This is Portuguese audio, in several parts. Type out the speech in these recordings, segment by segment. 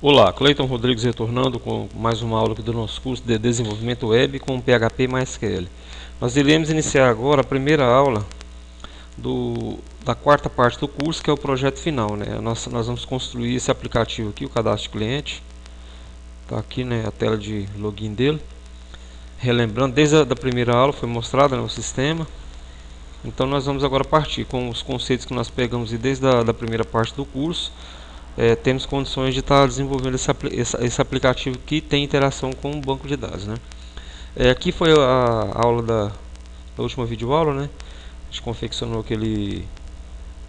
Olá, Cleiton Rodrigues retornando com mais uma aula aqui do nosso curso de Desenvolvimento Web com PHP e MySQL. Nós iremos iniciar agora a primeira aula da quarta parte do curso, que é o projeto final, né? Nós vamos construir esse aplicativo aqui, o cadastro de cliente. Está aqui, né, a tela de login dele. Relembrando, desde a primeira aula foi mostrado, né, o sistema. Então nós vamos agora partir com os conceitos que nós pegamos desde a primeira parte do curso. Temos condições de estar desenvolvendo esse aplicativo que tem interação com o banco de dados, né? Aqui foi a aula da última videoaula, né? A gente confeccionou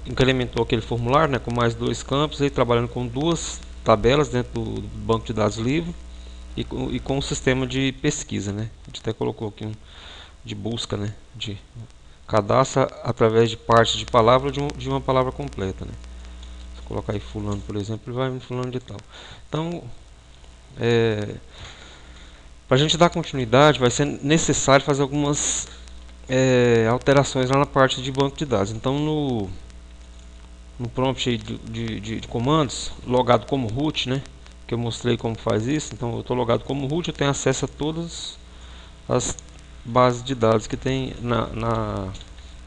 incrementou aquele formulário, né, com mais dois campos, aí, trabalhando com duas tabelas dentro do banco de dados livre e com um sistema de pesquisa, né? A gente até colocou aqui de busca, né? De cadastro através de partes de palavra de uma palavra completa, né? Colocar aí fulano, por exemplo, ele vai fulano de tal. Então, para a gente dar continuidade, vai ser necessário fazer algumas alterações lá na parte de banco de dados. Então, no prompt aí de comandos, logado como root, né, que eu mostrei como faz isso. Então, eu estou logado como root, eu tenho acesso a todas as bases de dados que tem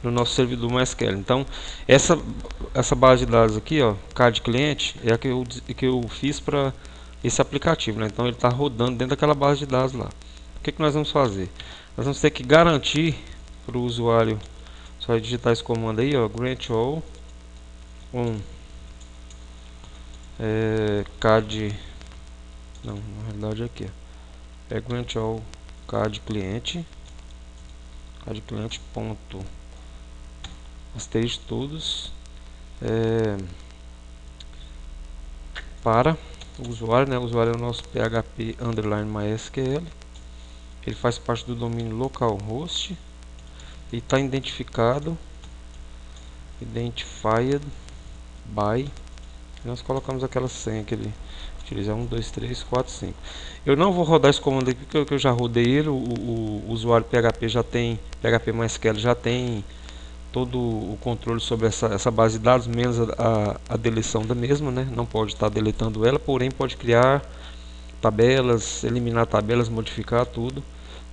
no nosso servidor MySQL. Então, essa base de dados aqui, ó, card cliente, é a que eu fiz para esse aplicativo, né? Então, ele está rodando dentro daquela base de dados lá. O que nós vamos fazer? Nós vamos ter que garantir para o usuário, só digitar esse comando aí, ó, grant all on card, não, na realidade aqui, ó, grant all card cliente ponto asterisco todos para o usuário, né? O usuário é o nosso PHP underline MySQL. Ele faz parte do domínio localhost e está identified by. Nós colocamos aquela senha que ele utiliza, 1, 2, 3, 4, 5. Eu não vou rodar esse comando aqui porque eu já rodei ele. O usuário PHP PHP MySQL já tem todo o controle sobre essa base de dados, menos a deleção da mesma, né? Não pode estar deletando ela, porém pode criar tabelas, eliminar tabelas, modificar tudo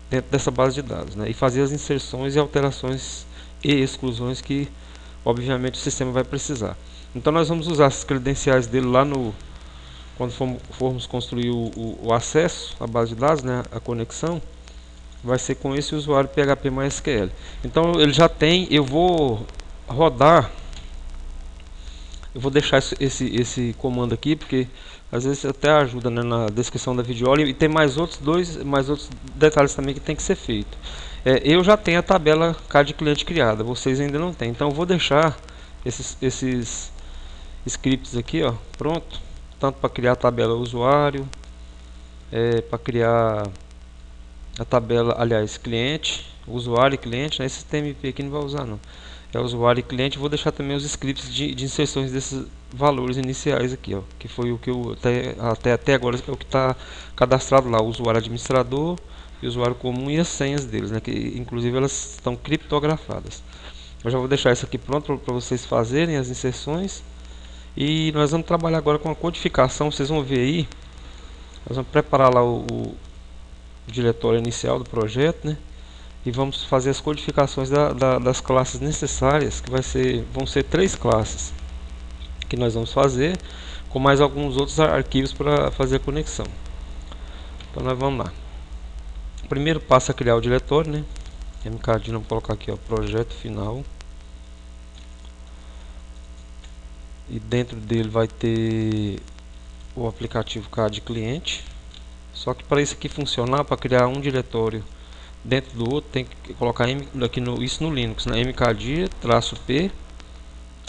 dentro dessa base de dados, né? E fazer as inserções e alterações e exclusões que obviamente o sistema vai precisar. Então nós vamos usar as credenciais dele lá quando formos construir o acesso à base de dados, né? A conexão vai ser com esse usuário PHP MySQL. Então ele já tem, eu vou rodar, eu vou deixar esse comando aqui porque às vezes até ajuda, né, na descrição da videoaula, e tem mais outros detalhes também que tem que ser feito. Eu já tenho a tabela card cliente criada, vocês ainda não têm, então eu vou deixar esses scripts aqui, ó, pronto, tanto para criar a tabela usuário, para criar a tabela, aliás, cliente, usuário e cliente, né? Esse TMP aqui não vai usar não. É usuário e cliente. Vou deixar também os scripts de inserções desses valores iniciais aqui, ó, que foi o que eu até agora é o que está cadastrado lá, o usuário administrador e o usuário comum e as senhas deles, né? Que inclusive elas estão criptografadas. Eu já vou deixar isso aqui pronto para vocês fazerem as inserções. E nós vamos trabalhar agora com a codificação. Vocês vão ver aí. Nós vamos preparar lá o diretório inicial do projeto, né? E vamos fazer as codificações das classes necessárias, que vão ser 3 classes que nós vamos fazer, com mais alguns outros arquivos para fazer a conexão. Então nós vamos lá. O primeiro passo é criar o diretório, né? mkdir, vamos colocar aqui, ó, projeto final. E dentro dele vai ter o aplicativo card cliente. Só que para isso aqui funcionar, para criar um diretório dentro do outro, tem que colocar isso no Linux, né? mkdir-p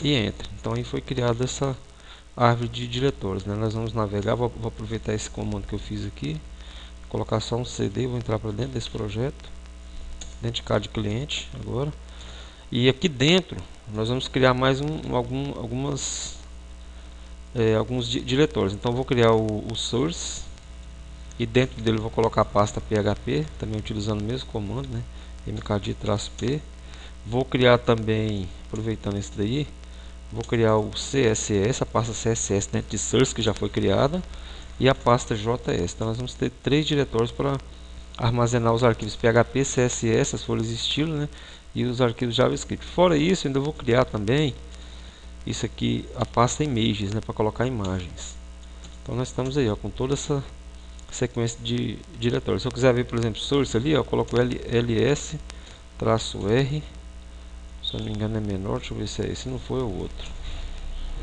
e enter. Então aí foi criada essa árvore de diretórios, né? Nós vamos navegar, vou aproveitar esse comando que eu fiz aqui, colocar só um CD, vou entrar para dentro desse projeto, dentro de card cliente agora. E aqui dentro nós vamos criar mais alguns diretórios. Então vou criar o source e dentro dele vou colocar a pasta PHP, também utilizando o mesmo comando, né? mkdir-p. Vou criar também, aproveitando esse daí, vou criar o CSS, a pasta CSS dentro de source que já foi criada, e a pasta JS. Então nós vamos ter 3 diretórios para armazenar os arquivos PHP, CSS, as folhas de estilo, né, e os arquivos JavaScript. Fora isso, ainda vou criar também isso aqui, a pasta images, né, para colocar imagens. Então nós estamos aí, ó, com toda essa sequência de diretórios. Se eu quiser ver, por exemplo, source ali, ó, eu coloco ls-r, se eu não me engano é menor, deixa eu ver se é esse, se não for é o outro.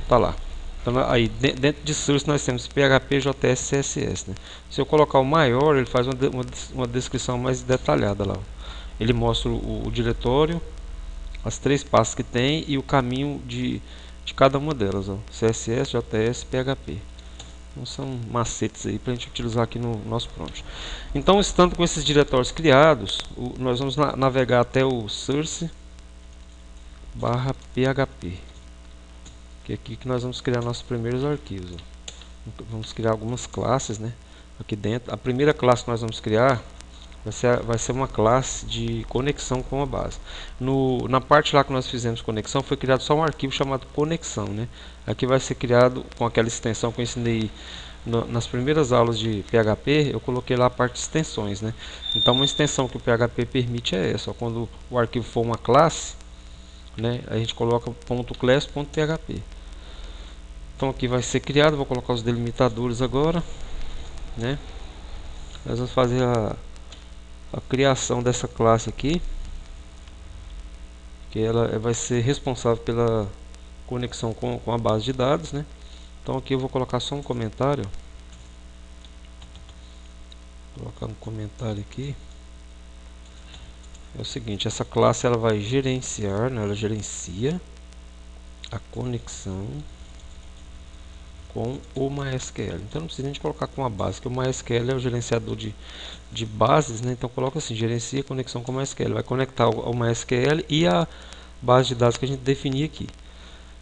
Tá lá. Então, aí dentro de source nós temos PHP, JS, CSS, né? Se eu colocar o maior, ele faz uma descrição mais detalhada lá. Ele mostra o diretório, as 3 pastas que tem e o caminho de cada uma delas, ó. CSS, JS, PHP. Então são macetes aí para a gente utilizar aqui no nosso prompt. Então, estando com esses diretórios criados, nós vamos navegar até o source/php, que é aqui que nós vamos criar nossos primeiros arquivos, ó. Vamos criar algumas classes, né, aqui dentro. A primeira classe que nós vamos criar vai ser uma classe de conexão com a base. Na parte lá que nós fizemos conexão, foi criado só um arquivo chamado conexão, né? Aqui vai ser criado com aquela extensão que eu ensinei nas primeiras aulas de PHP. Eu coloquei lá a parte de extensões, né? Então uma extensão que o PHP permite é essa, ó, quando o arquivo for uma classe, né, a gente coloca .class.php. Então aqui vai ser criado, vou colocar os delimitadores agora, né? Nós vamos fazer a criação dessa classe aqui, que ela vai ser responsável pela conexão com a base de dados, né? Então aqui eu vou colocar só um comentário. Vou colocar um comentário aqui. É o seguinte, essa classe ela vai gerenciar, né? Ela gerencia a conexão com o MySQL. Então não precisa nem de colocar com a base, que o MySQL é o gerenciador de bases, né? Então coloca assim, gerencia a conexão com o MySQL. Vai conectar ao MySQL e a base de dados que a gente definir aqui.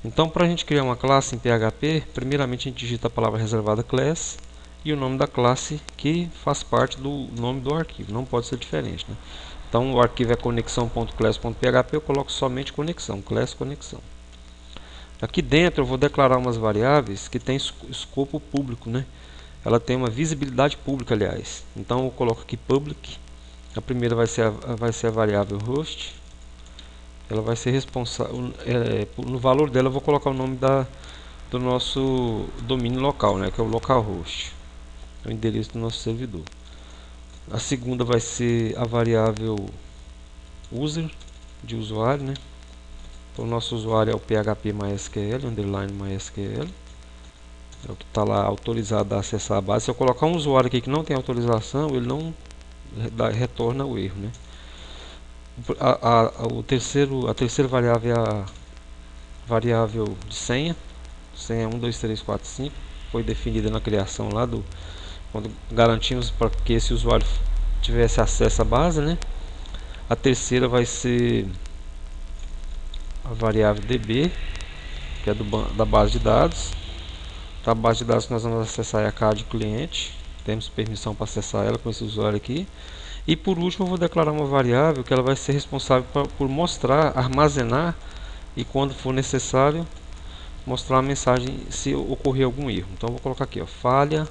Então, para a gente criar uma classe em PHP, primeiramente a gente digita a palavra reservada class e o nome da classe que faz parte do nome do arquivo, não pode ser diferente, né? Então o arquivo é conexão.class.php, eu coloco somente conexão, class conexão. Aqui dentro eu vou declarar umas variáveis que tem escopo público, né? Ela tem uma visibilidade pública, aliás. Então eu coloco aqui public. A primeira vai ser a variável host. Ela vai ser responsável, no valor dela eu vou colocar o nome do nosso domínio local, né, que é o localhost, é o endereço do nosso servidor. A segunda vai ser a variável user, de usuário, né? Então o nosso usuário é o PHP MySQL, underline MySQL, é o que está lá autorizado a acessar a base. Se eu colocar um usuário aqui que não tem autorização, ele não retorna o erro, né? A terceira variável é a variável de senha. Senha 1, 2, 3, 4, 5. Foi definida na criação lá quando garantimos para que esse usuário tivesse acesso à base, né? A terceira vai ser a variável DB, que é da base de dados. Então, a base de dados que nós vamos acessar é a card cliente. Temos permissão para acessar ela com esse usuário aqui. E por último eu vou declarar uma variável que ela vai ser responsável por mostrar, armazenar e quando for necessário mostrar a mensagem se ocorrer algum erro. Então eu vou colocar aqui, ó, falha,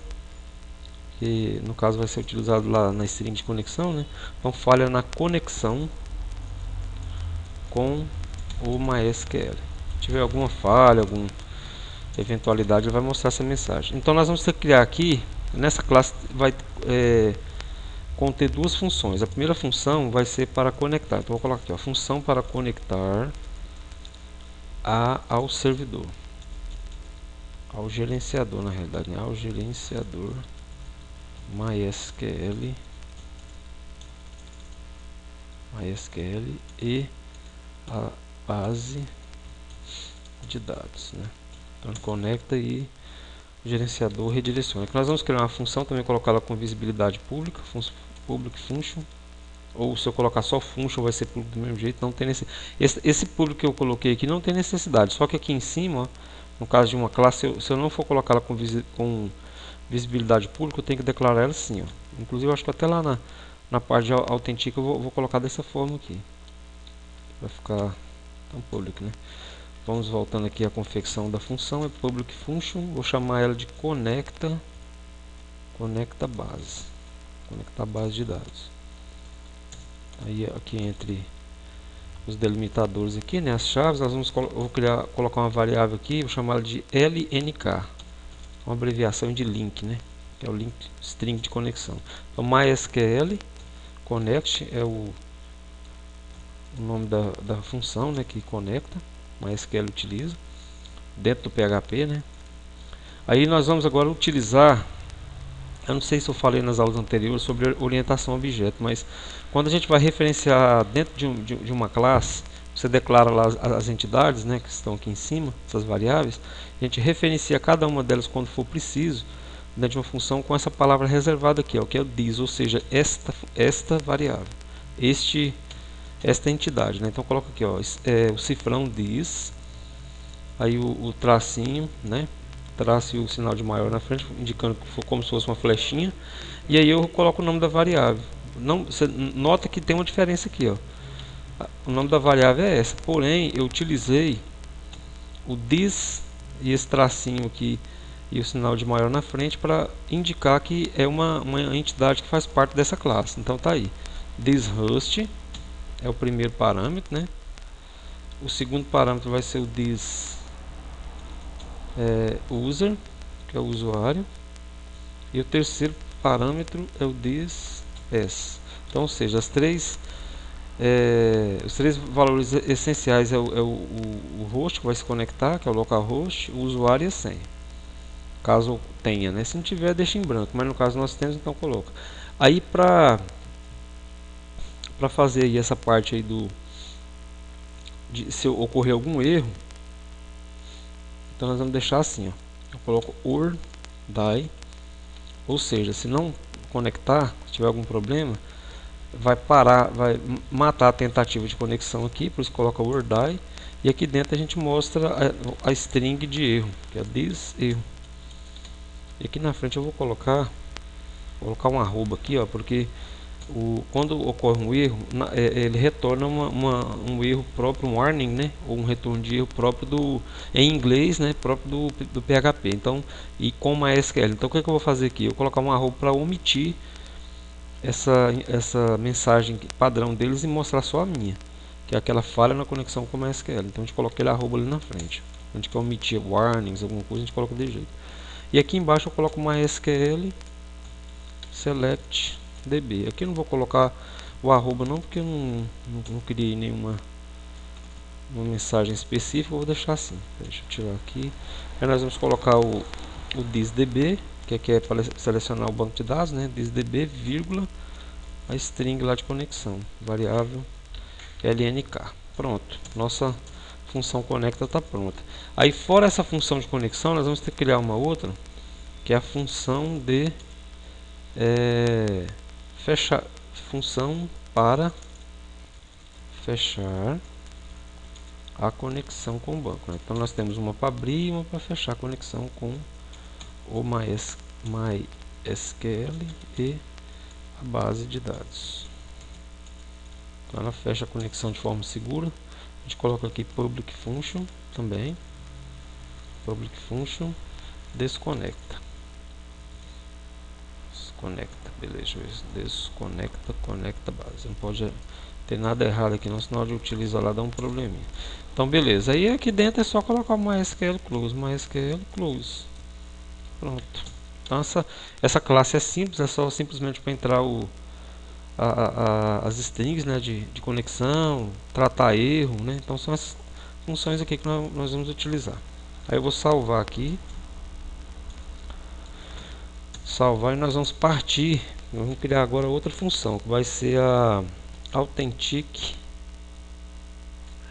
que no caso vai ser utilizado lá na string de conexão, né? Então falha na conexão com o MySQL. Se tiver alguma falha, alguma eventualidade, ele vai mostrar essa mensagem. Então nós vamos ter que criar aqui, nessa classe vai conter 2 funções. A primeira função vai ser para conectar. Então vou colocar aqui, ó, função para conectar ao servidor, ao gerenciador, na realidade, né? Ao gerenciador MySQL e a base de dados, né? Então conecta e o gerenciador redireciona. Aqui nós vamos criar uma função, também colocá-la com visibilidade pública, public function, ou se eu colocar só function vai ser público do mesmo jeito. Não tem esse público que eu coloquei aqui não tem necessidade, só que aqui em cima, ó, no caso de uma classe, se eu não for colocá-la com visibilidade pública, eu tenho que declarar ela assim, ó. Inclusive eu acho que até lá na parte de autentica eu vou colocar dessa forma aqui, vai ficar tão público, né? Vamos voltando aqui à confecção da função, é public function, vou chamar ela de conecta conecta base, conectar base de dados. Aí aqui entre os delimitadores aqui, né, as chaves, nós vamos colocar uma variável aqui, vou chamar ela de LNK, uma abreviação de link, né, que é o link string de conexão. Então MySQL connect é o nome da função, né, que conecta, MySQL utiliza dentro do PHP, né. Aí nós vamos agora utilizar, eu não sei se eu falei nas aulas anteriores sobre orientação a objeto, mas quando a gente vai referenciar dentro de uma classe, você declara lá as entidades, né, que estão aqui em cima, essas variáveis, a gente referencia cada uma delas quando for preciso, dentro de uma função com essa palavra reservada aqui, ó, que é o this, ou seja, esta variável, esta entidade, né? Então coloca aqui, ó, o cifrão this, aí o tracinho, né, traço e o sinal de maior na frente, indicando que for como se fosse uma flechinha, e aí eu coloco o nome da variável. Não, você nota que tem uma diferença aqui, ó. O nome da variável é essa, porém eu utilizei o this e esse tracinho aqui e o sinal de maior na frente para indicar que é uma entidade que faz parte dessa classe. Então tá aí, this host é o primeiro parâmetro, né? O segundo parâmetro vai ser o this user, que é o usuário, e o terceiro parâmetro é o this s. Então, ou seja, os três valores essenciais é o host que vai se conectar, que é o localhost, o usuário e a senha, caso tenha, né? Se não tiver, deixa em branco, mas no caso nós temos, então coloca. Aí para fazer aí essa parte aí se ocorrer algum erro, então nós vamos deixar assim, ó. Eu coloco or die, ou seja, se não conectar, se tiver algum problema, vai parar, vai matar a tentativa de conexão aqui, por isso coloca or die, e aqui dentro a gente mostra a string de erro, que é this erro. E aqui na frente eu vou colocar um arroba aqui, ó, porque quando ocorre um erro, ele retorna um erro próprio, um warning, né, ou um retorno de erro próprio em inglês, né, próprio do PHP. Então, e com MySQL. Então, o que eu vou fazer aqui? Eu vou colocar um arroba para omitir essa mensagem padrão deles e mostrar só a minha, que é aquela falha na conexão com MySQL. Então, a gente coloca aquele arroba ali na frente. A gente quer omitir warnings, alguma coisa, a gente coloca de jeito. E aqui embaixo eu coloco MySQL select db. Aqui eu não vou colocar o arroba não, porque eu não criei nenhuma mensagem específica. Eu vou deixar assim. Deixa eu tirar aqui. Aí nós vamos colocar o thisDB, que aqui é para selecionar o banco de dados, né? thisDB, vírgula, a string lá de conexão, variável LNK. Pronto, nossa função conecta está pronta. Aí fora essa função de conexão, nós vamos ter que criar uma outra, que é a função de função para fechar a conexão com o banco, né? Então nós temos uma para abrir e uma para fechar a conexão com o MySQL e a base de dados. Então ela fecha a conexão de forma segura. A gente coloca aqui public function também, public function desconecta. Conecta, beleza, desconecta, conecta base. Não pode ter nada errado aqui, não, senão de utilizar lá dá um probleminha. Então beleza, aí aqui dentro é só colocar o MySQL close, pronto. Então essa classe é simples, é só simplesmente para entrar as strings, né, de conexão, tratar erro, né? Então são as funções aqui que nós vamos utilizar. Aí eu vou salvar aqui. Salvar e nós vamos partir. Nós vamos criar agora outra função que vai ser a authentic.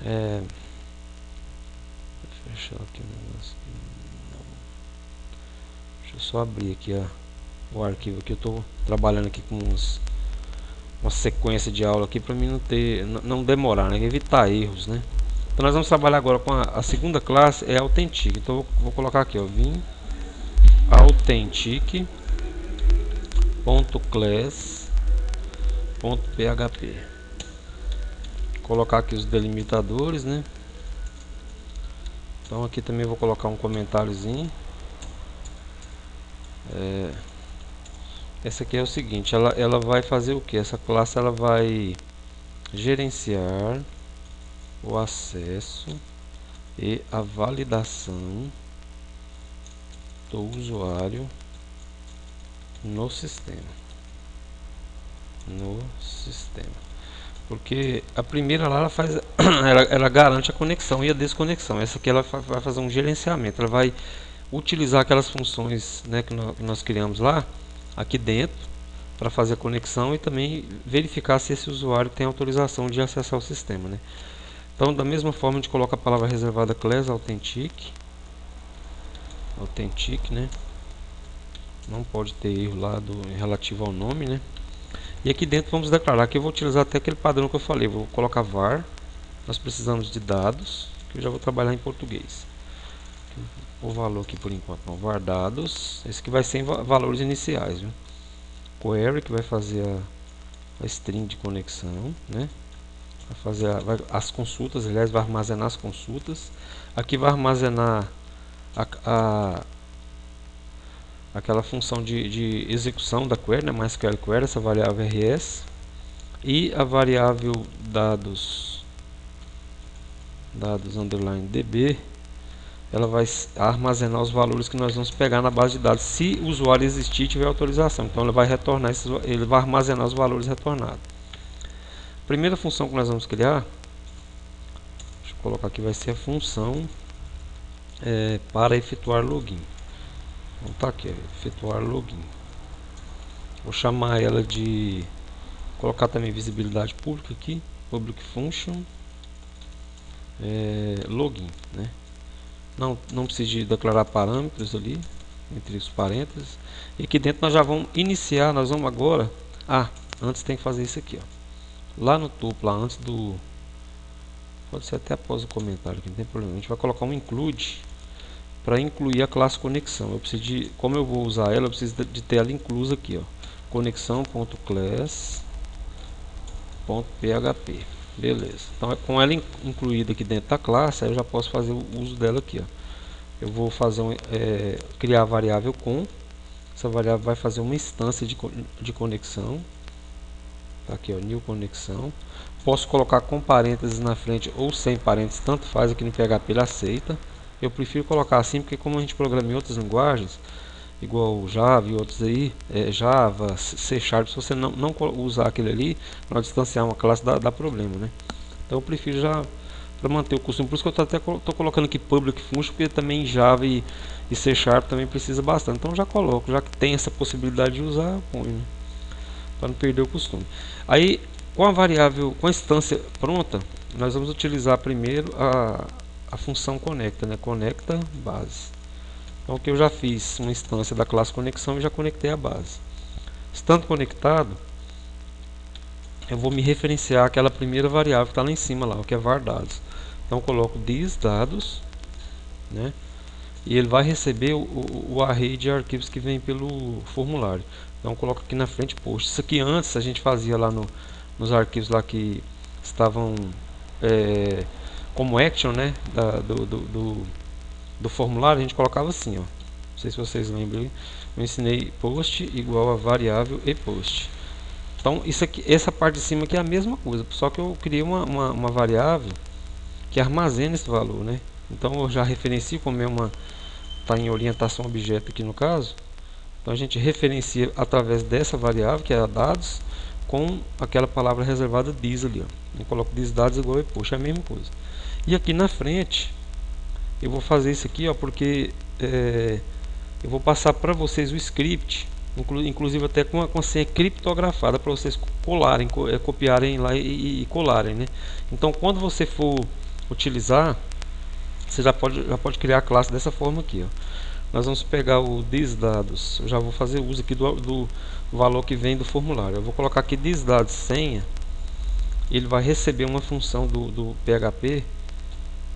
Vou fechar aqui o negócio. Deixa eu só abrir aqui o arquivo que eu estou trabalhando aqui com uma sequência de aula aqui para mim não demorar, né? Evitar erros, né? Então nós vamos trabalhar agora com a segunda classe, é authentic. Então eu vou colocar aqui, ó, vim authentic .class.php. Colocar aqui os delimitadores, né? Então aqui também vou colocar um comentáriozinho. Essa aqui é o seguinte, ela vai fazer o que? Essa classe ela vai gerenciar o acesso e a validação do usuário no sistema. Porque a primeira lá ela faz, ela garante a conexão e a desconexão. Essa aqui ela vai fazer um gerenciamento. Ela vai utilizar aquelas funções, né, que nós criamos lá aqui dentro para fazer a conexão e também verificar se esse usuário tem autorização de acessar o sistema, né? Então, da mesma forma, a gente coloca a palavra reservada class authentic, né? Não pode ter erro lá relativo ao nome, né? E aqui dentro vamos declarar que eu vou utilizar até aquele padrão que eu falei. Vou colocar var. Nós precisamos de dados, que eu já vou trabalhar em português. O valor aqui por enquanto não, var dados. Esse aqui vai ser em valores iniciais, viu? Query, que vai fazer a string de conexão, né? Vai fazer as consultas, aliás, vai armazenar as consultas. Aqui vai armazenar aquela função de execução da query, né? MySQL query, essa variável rs. E a variável dados underline db, ela vai armazenar os valores que nós vamos pegar na base de dados. Se o usuário existir e tiver autorização, então ele vai retornar ele vai armazenar os valores retornados. A primeira função que nós vamos criar, deixa eu colocar aqui, vai ser a função para efetuar login. Então tá aqui, efetuar login. Vou chamar ela de, colocar também visibilidade pública aqui, public function login, né? Não precisa declarar parâmetros ali entre os parênteses. E aqui dentro nós já vamos iniciar, nós vamos agora, antes tem que fazer isso aqui, ó. Lá no topo, lá antes do, pode ser até após o comentário, que não tem problema. A gente vai colocar um include para incluir a classe conexão. Eu preciso de, como eu vou usar ela, eu preciso de ter ela inclusa aqui, ó. Conexão.class.php. Beleza. Então, com ela incluída aqui dentro da classe, aí eu já posso fazer o uso dela aqui, ó. Eu vou fazer criar a variável com. Essa variável vai fazer uma instância de conexão. Tá aqui, ó, new conexão. Posso colocar com parênteses na frente ou sem parênteses, tanto faz. Aqui no PHP ele aceita. Eu prefiro colocar assim porque, como a gente programa em outras linguagens, igual Java e outros aí, Java, C#, se você não usar aquele ali, para distanciar uma classe dá problema, né? Então eu prefiro já, para manter o costume, por isso que eu estou colocando aqui public function, porque também Java e C# também precisa bastante. Então já coloco, já que tem essa possibilidade de usar, eu ponho, né? Para não perder o costume. Aí, com a variável, com a instância pronta, nós vamos utilizar primeiro a função conecta, né? Conecta base. Então aqui eu já fiz uma instância da classe conexão e já conectei a base. Estando conectado, eu vou me referenciar àquela primeira variável que está lá em cima, lá, o que é var dados. Então eu coloco this dados, né? E ele vai receber o array de arquivos que vem pelo formulário. Então eu coloco aqui na frente post. Isso aqui antes a gente fazia lá nos arquivos lá que estavam como action, né? Do formulário, a gente colocava assim, ó. Não sei se vocês lembram. Eu ensinei post igual a variável e post. Então isso aqui, essa parte de cima aqui é a mesma coisa, só que eu criei uma variável que armazena esse valor, né? Então eu já referencio, como está em orientação objeto aqui no caso. Então a gente referencia através dessa variável, que é a dados, com aquela palavra reservada this ali, ó. Eu coloco this dados igual a post, é a mesma coisa. E aqui na frente eu vou fazer isso aqui, ó, porque eu vou passar para vocês o script, inclusive até com a senha criptografada, para vocês colarem, copiarem lá e colarem, né? Então quando você for utilizar, você já pode criar a classe dessa forma aqui, ó. Nós vamos pegar o this dados, eu já vou fazer uso aqui do valor que vem do formulário. Eu vou colocar aqui this dados senha, ele vai receber uma função do PHP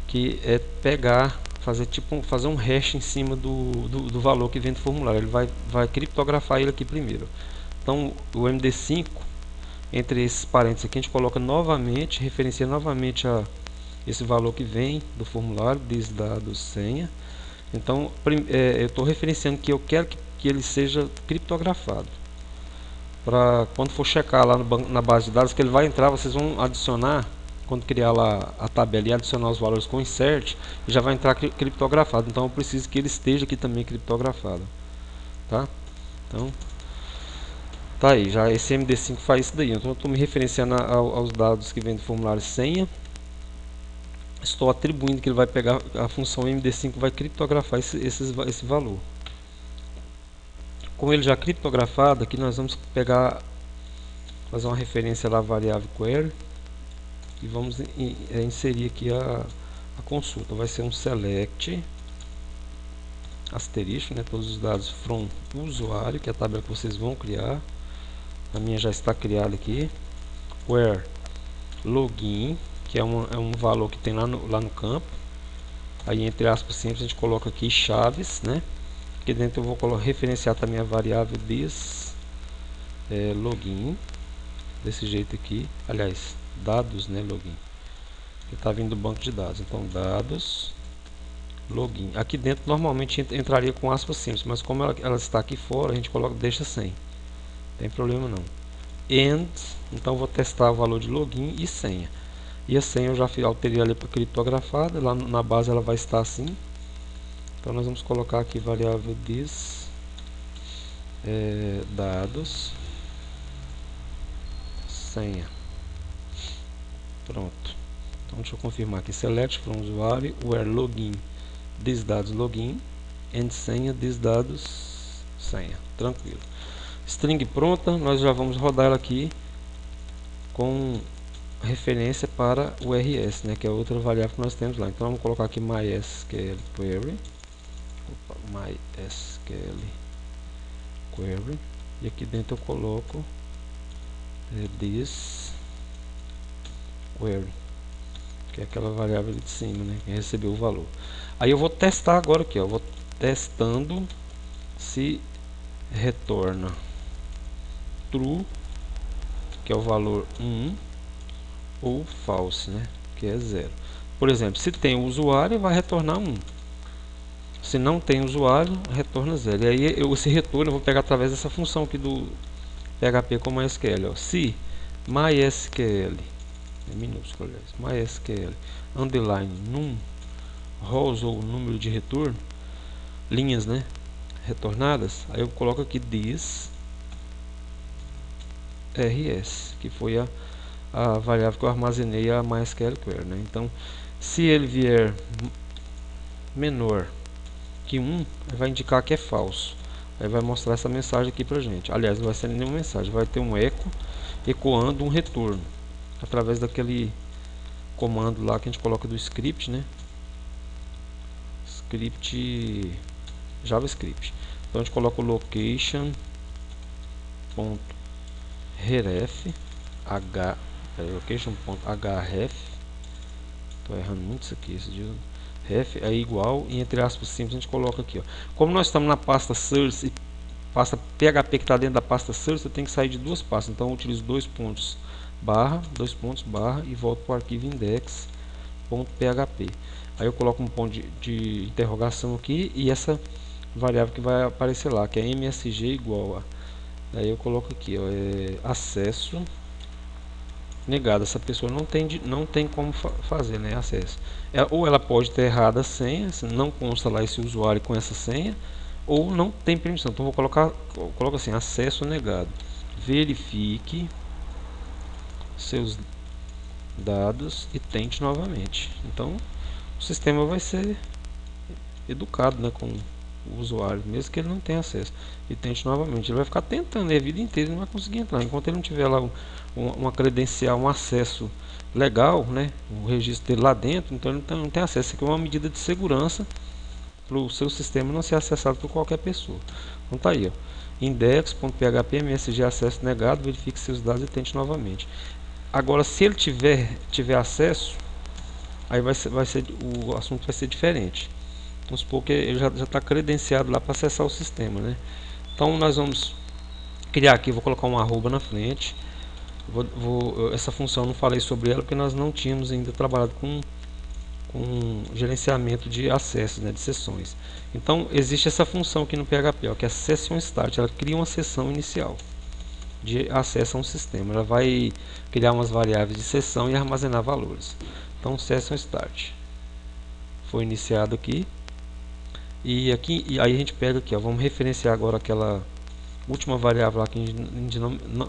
que é pegar, fazer um hash em cima do valor que vem do formulário. Ele vai criptografar ele aqui primeiro. Então o MD5, entre esses parênteses aqui, a gente coloca novamente, referencia novamente esse valor que vem do formulário, this dados senha. Então eu estou referenciando que eu quero que ele seja criptografado. para quando for checar lá no banco, na base de dados, que ele vai entrar, vocês vão adicionar, quando criar lá a tabela e adicionar os valores com insert, já vai entrar criptografado. Então eu preciso que ele esteja aqui também criptografado, tá? Então tá aí, já esse MD5 faz isso daí. Então eu estou me referenciando aos dados que vem do formulário senha. Estou atribuindo que ele vai pegar a função MD5, vai criptografar esse valor. Com ele já criptografado, aqui nós vamos fazer uma referência lá à variável query e vamos inserir aqui a consulta. Vai ser um select asterisco, né, todos os dados from usuário, que é a tabela que vocês vão criar. A minha já está criada aqui. Where login, que é um valor que tem lá no campo. Aí entre aspas simples a gente coloca aqui chaves, né? Aqui dentro eu vou referenciar também a variável this login, desse jeito aqui. Aliás, dados, né, login, que está vindo do banco de dados. Então dados login. Aqui dentro normalmente entraria com aspas simples, mas como ela está aqui fora, a gente deixa sem. Não tem problema não. And, então vou testar o valor de login e senha. E a senha eu já alterei ali para criptografada. Lá na base ela vai estar assim. Então nós vamos colocar aqui variável this dados senha. Pronto. Então deixa eu confirmar aqui. Select from usuário where login this dados login and senha this dados senha. Tranquilo. String pronta. Nós já vamos rodar ela aqui com referência para o RS, né, que é outra variável que nós temos lá. Então vamos colocar aqui MySQL query. MySQL query, e aqui dentro eu coloco this query, que é aquela variável ali de cima, né, que recebeu o valor. Aí eu vou testar agora aqui, ó, eu vou testando se retorna true, que é o valor 1, ou false, né, que é 0. Por exemplo, se tem o usuário, vai retornar 1. Se não tem usuário, retorna 0. E aí esse retorno eu vou pegar através dessa função aqui do PHP com MySQL. Ó. Se MySQL, minúsculo, MySQL, underline num rows ou número de retorno, linhas, né, retornadas, aí eu coloco aqui this rs, que foi a variável que eu armazenei a MySQL query, né? Então, se ele vier menor que 1, vai indicar que é falso. Aí vai mostrar essa mensagem aqui pra gente. Aliás, não vai ser nenhuma mensagem, vai ter um eco ecoando um retorno através daquele comando lá que a gente coloca do script, né? Script JavaScript. Então a gente coloca o location.href location.href. Tô errando muito isso aqui, ref é igual, e entre aspas simples a gente coloca aqui, ó. Como nós estamos na pasta source e pasta PHP que está dentro da pasta source, eu tenho que sair de duas pastas. Então eu utilizo dois pontos barra e volto para o arquivo index.php. Aí eu coloco um ponto de interrogação aqui e essa variável que vai aparecer lá, que é msg igual a. Aí eu coloco aqui, ó, acesso negado. Essa pessoa não tem como fazer, né, acesso. Ou ela pode ter errado a senha, não consta lá esse usuário com essa senha, ou não tem permissão. Então vou coloco assim, acesso negado. Verifique seus dados e tente novamente. Então o sistema vai ser educado, né, com o usuário, mesmo que ele não tenha acesso, e tente novamente. Ele vai ficar tentando a vida inteira e não vai conseguir entrar. Enquanto ele não tiver lá uma credencial, um acesso legal, né, o registro dele lá dentro, então ele não tem acesso. Isso aqui é uma medida de segurança para o seu sistema não ser acessado por qualquer pessoa. Então tá aí, ó, index.php msg acesso negado, verifique seus dados e tente novamente. Agora, se ele tiver acesso, aí o assunto vai ser diferente. Vamos supor que ele já está credenciado lá para acessar o sistema, né? Então nós vamos criar aqui, vou colocar um arroba na frente. Essa função eu não falei sobre ela porque nós não tínhamos ainda trabalhado com gerenciamento de acessos, né, de sessões. Então existe essa função aqui no PHP, ó, que é a session start. Ela cria uma sessão inicial. de acesso a um sistema. Ela vai criar umas variáveis de sessão e armazenar valores. Então, session start foi iniciado aqui. E aí a gente pega aqui, ó, vamos referenciar agora aquela última variável lá que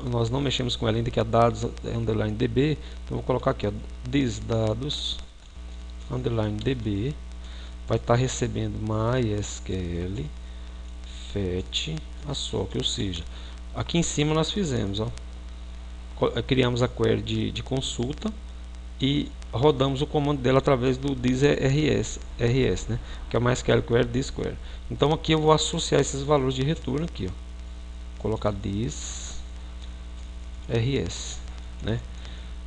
nós não mexemos com ela ainda, que é dados underline db. Então vou colocar aqui, ó, this dados underline db vai estar recebendo MySQL fetch a sock, ou seja, aqui em cima nós fizemos, ó, criamos a query de consulta e rodamos o comando dela através do this rs, né, que é o MySQL query this query. Então aqui eu vou associar esses valores de retorno aqui, ó, colocar this rs, né.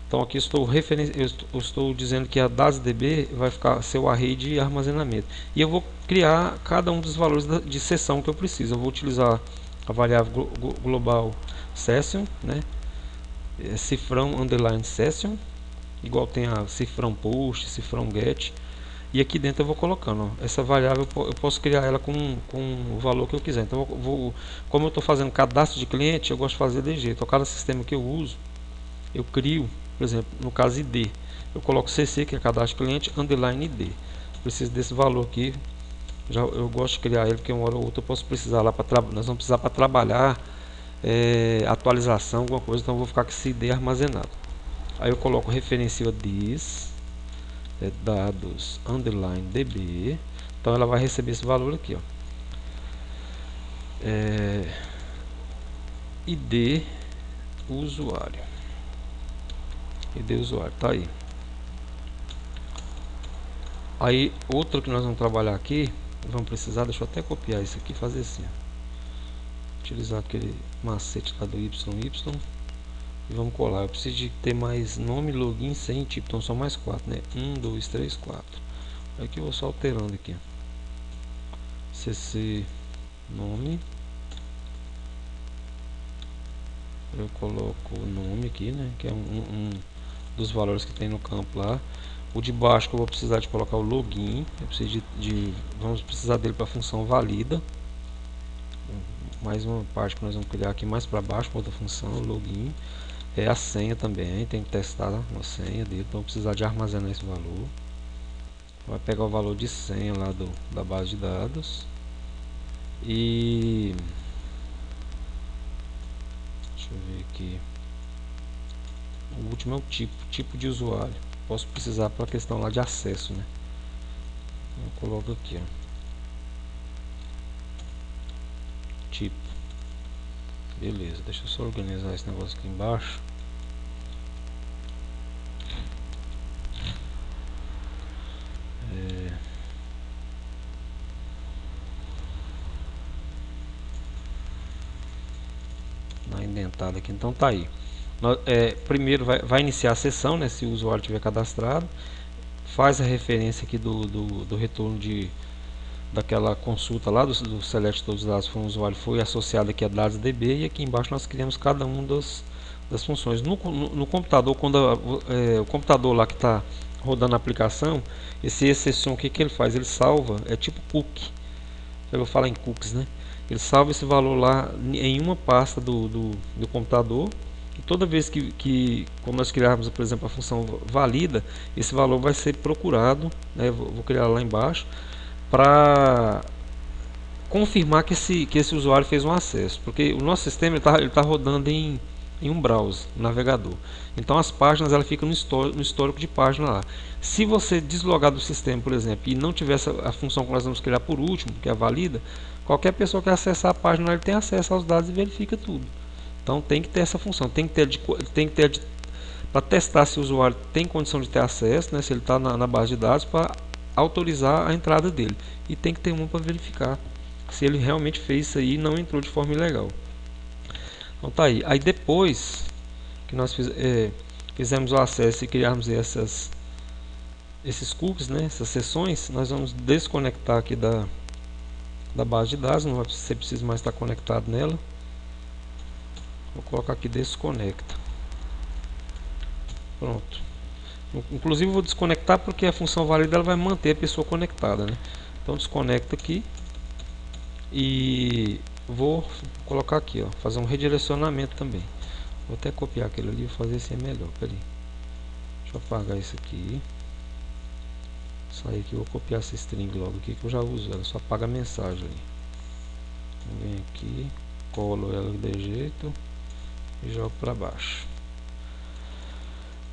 Então aqui eu estou dizendo que a DasDB vai ser o array de armazenamento. E eu vou criar cada um dos valores de sessão que eu preciso. Eu vou utilizar a variável global session, né? Cifrão underline session, igual tem a cifrão post, cifrão get. E aqui dentro eu vou colocando, ó, essa variável eu posso criar ela com o valor que eu quiser. Então como eu estou fazendo cadastro de cliente, eu gosto de fazer de jeito. Cada sistema que eu uso, eu crio, por exemplo, no caso ID, eu coloco CC, que é cadastro cliente, underline ID. Preciso desse valor aqui. Eu gosto de criar ele, porque uma hora ou outra eu posso precisar lá para nós vamos precisar para trabalhar, atualização, alguma coisa. Então eu vou ficar com esse ID armazenado. Aí eu coloco referencia this dados underline db. Então ela vai receber esse valor aqui, ó. ID usuário. ID usuário, tá aí. Aí outro que nós vamos trabalhar aqui, vamos precisar, deixa eu até copiar isso aqui e fazer assim, ó. Utilizar aquele macete lá do YY e vamos colar. Eu preciso de ter mais nome, login, senha e tipo, então são mais 4, né? 1, 2, 3, 4. Aqui eu vou só alterando aqui, cc nome, eu coloco o nome aqui, né, que é um dos valores que tem no campo lá. O de baixo que eu vou precisar de colocar o login, eu preciso vamos precisar dele para a função valida. Mais uma parte que nós vamos criar aqui mais para baixo, outra função, login. É a senha também, tem que testar a senha dele, então precisar de armazenar esse valor. Vai pegar o valor de senha lá da base de dados. E deixa eu ver aqui. O último é o tipo de usuário. Posso precisar para a questão lá de acesso, né? Eu coloco aqui, ó, tipo. Beleza, deixa eu só organizar esse negócio aqui embaixo. Na indentada aqui, então tá aí. Primeiro vai iniciar a sessão, né, se o usuário tiver cadastrado. Faz a referência aqui do retorno daquela consulta lá do select todos os dados para um usuário, foi associado aqui a dados DB, e aqui embaixo nós criamos cada um das funções. No computador, quando o computador lá que está rodando a aplicação, esse exceção, o que ele faz? Ele salva, é tipo cookie, eu vou falar em cookies, né? Ele salva esse valor lá em uma pasta do computador. E toda vez que como nós criarmos, por exemplo, a função valida, esse valor vai ser procurado, né? Vou criar lá embaixo para confirmar que esse usuário fez um acesso, porque o nosso sistema ele tá rodando em um browser, um navegador. Então as páginas ela ficam no histórico de página lá. Se você deslogar do sistema, por exemplo, e não tiver a função que nós vamos criar por último, que é a valida, qualquer pessoa que acessar a página ele tem acesso aos dados e verifica tudo. Então tem que ter essa função, tem que ter para testar se o usuário tem condição de ter acesso, né, se ele está na base de dados, para autorizar a entrada dele. E tem que ter uma para verificar se ele realmente fez isso aí e não entrou de forma ilegal. Então tá aí. Aí depois que nós fizemos o acesso e criarmos esses cookies, né, essas sessões, nós vamos desconectar aqui da base de dados. Não vai ser preciso mais estar conectado nela. Vou colocar aqui desconecta. Pronto. Inclusive vou desconectar porque a função válida ela vai manter a pessoa conectada, né? Então desconecta aqui e vou colocar aqui, ó, fazer um redirecionamento também. Vou até copiar aquele ali e fazer assim é melhor. Peraí. Deixa eu apagar isso aqui. Sair aqui, vou copiar essa string logo aqui que eu já uso ela. Só apaga a mensagem ali. Vem aqui, colo ela de jeito e jogo para baixo.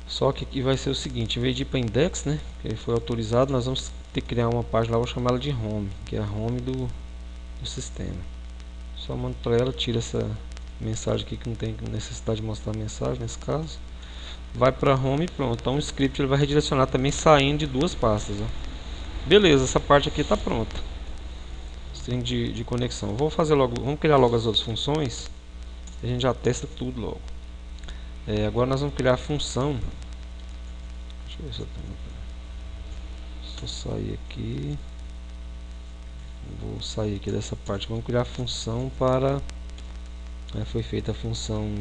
Só que aqui vai ser o seguinte, em vez de ir para index, né, que ele foi autorizado, nós vamos ter que criar uma página lá, vou chamar ela de home, que é a home do sistema. Só mando para ela, tira essa mensagem aqui que não tem necessidade de mostrar a mensagem nesse caso. Vai para home e pronto. Então o script ele vai redirecionar também saindo de duas pastas. Ó. Beleza, essa parte aqui está pronta. String de conexão. Vou fazer logo, vamos criar logo as outras funções. A gente já testa tudo logo. Agora nós vamos criar a função. Deixa eu ver se eu tenho. Só sair aqui. Vou sair aqui dessa parte. Vamos criar a função para. Foi feita a função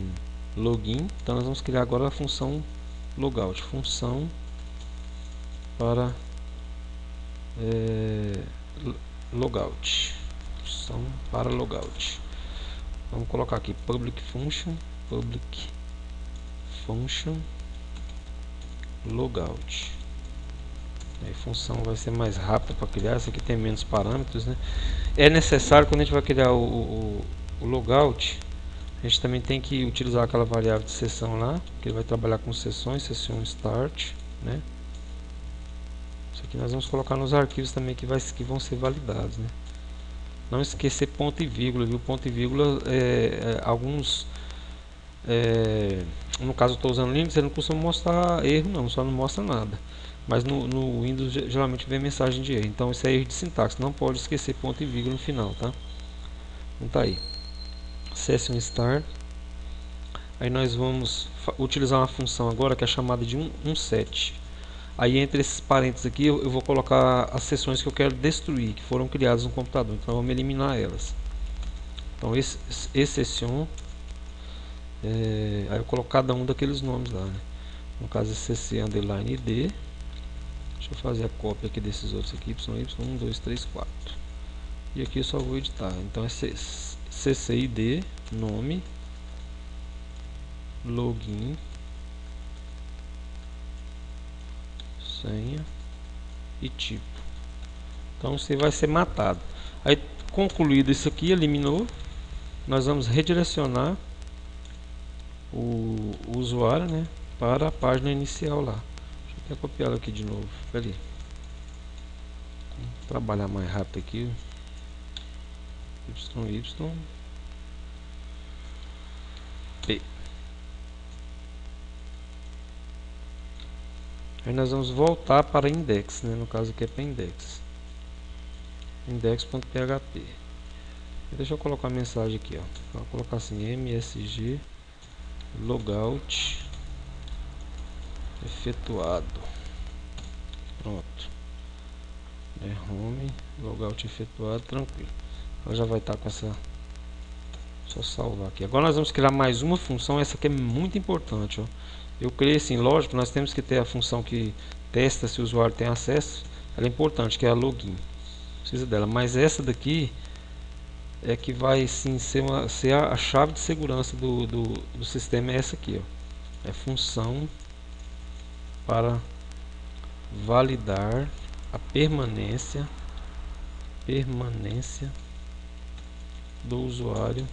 login. Então nós vamos criar agora a função logout. Função para logout. Função para logout. Vamos colocar aqui public function logout. A função vai ser mais rápida para criar. Essa aqui tem menos parâmetros, né? É necessário quando a gente vai criar o logout, a gente também tem que utilizar aquela variável de sessão lá, que ele vai trabalhar com sessões, sessão start, né? Isso aqui nós vamos colocar nos arquivos também que vão ser validados, né? Não esquecer ponto e vírgula, viu? Ponto e vírgula, alguns, no caso eu estou usando Linux, ele não costuma mostrar erro não, só não mostra nada. Mas no Windows geralmente vem mensagem de erro, então isso é erro de sintaxe, não pode esquecer ponto e vírgula no final, tá? Então tá aí. Session start. Aí nós vamos utilizar uma função agora que é chamada de set. Aí entre esses parênteses aqui eu vou colocar as sessões que eu quero destruir, que foram criadas no computador. Então vamos eliminar elas. Então esse session, aí eu coloco cada um daqueles nomes lá, né? No caso cc underline id. Deixa eu fazer a cópia aqui desses outros aqui, y1, 2, 3, 4. E aqui eu só vou editar. Então é ccid nome login senha e tipo. Então você vai ser matado. Aí concluído isso aqui, eliminou, nós vamos redirecionar o usuário, né, para a página inicial lá. Deixa eu até copiá-lo aqui de novo. Peraí. Vou trabalhar mais rápido aqui. Y P. Aí nós vamos voltar para index, né? No caso aqui é para index. Index.php. Deixa eu colocar a mensagem aqui, ó. Vou colocar assim, msg logout efetuado. Pronto. Home logout efetuado, tranquilo. Ela já vai estar com essa. Só salvar aqui. Agora nós vamos criar mais uma função. Essa aqui é muito importante, ó. Eu criei assim, lógico, nós temos que ter a função que testa se o usuário tem acesso. Ela é importante, que é a login. Precisa dela, mas essa daqui é que vai sim ser a chave de segurança do sistema. É essa aqui, ó. É função para validar a permanência do usuário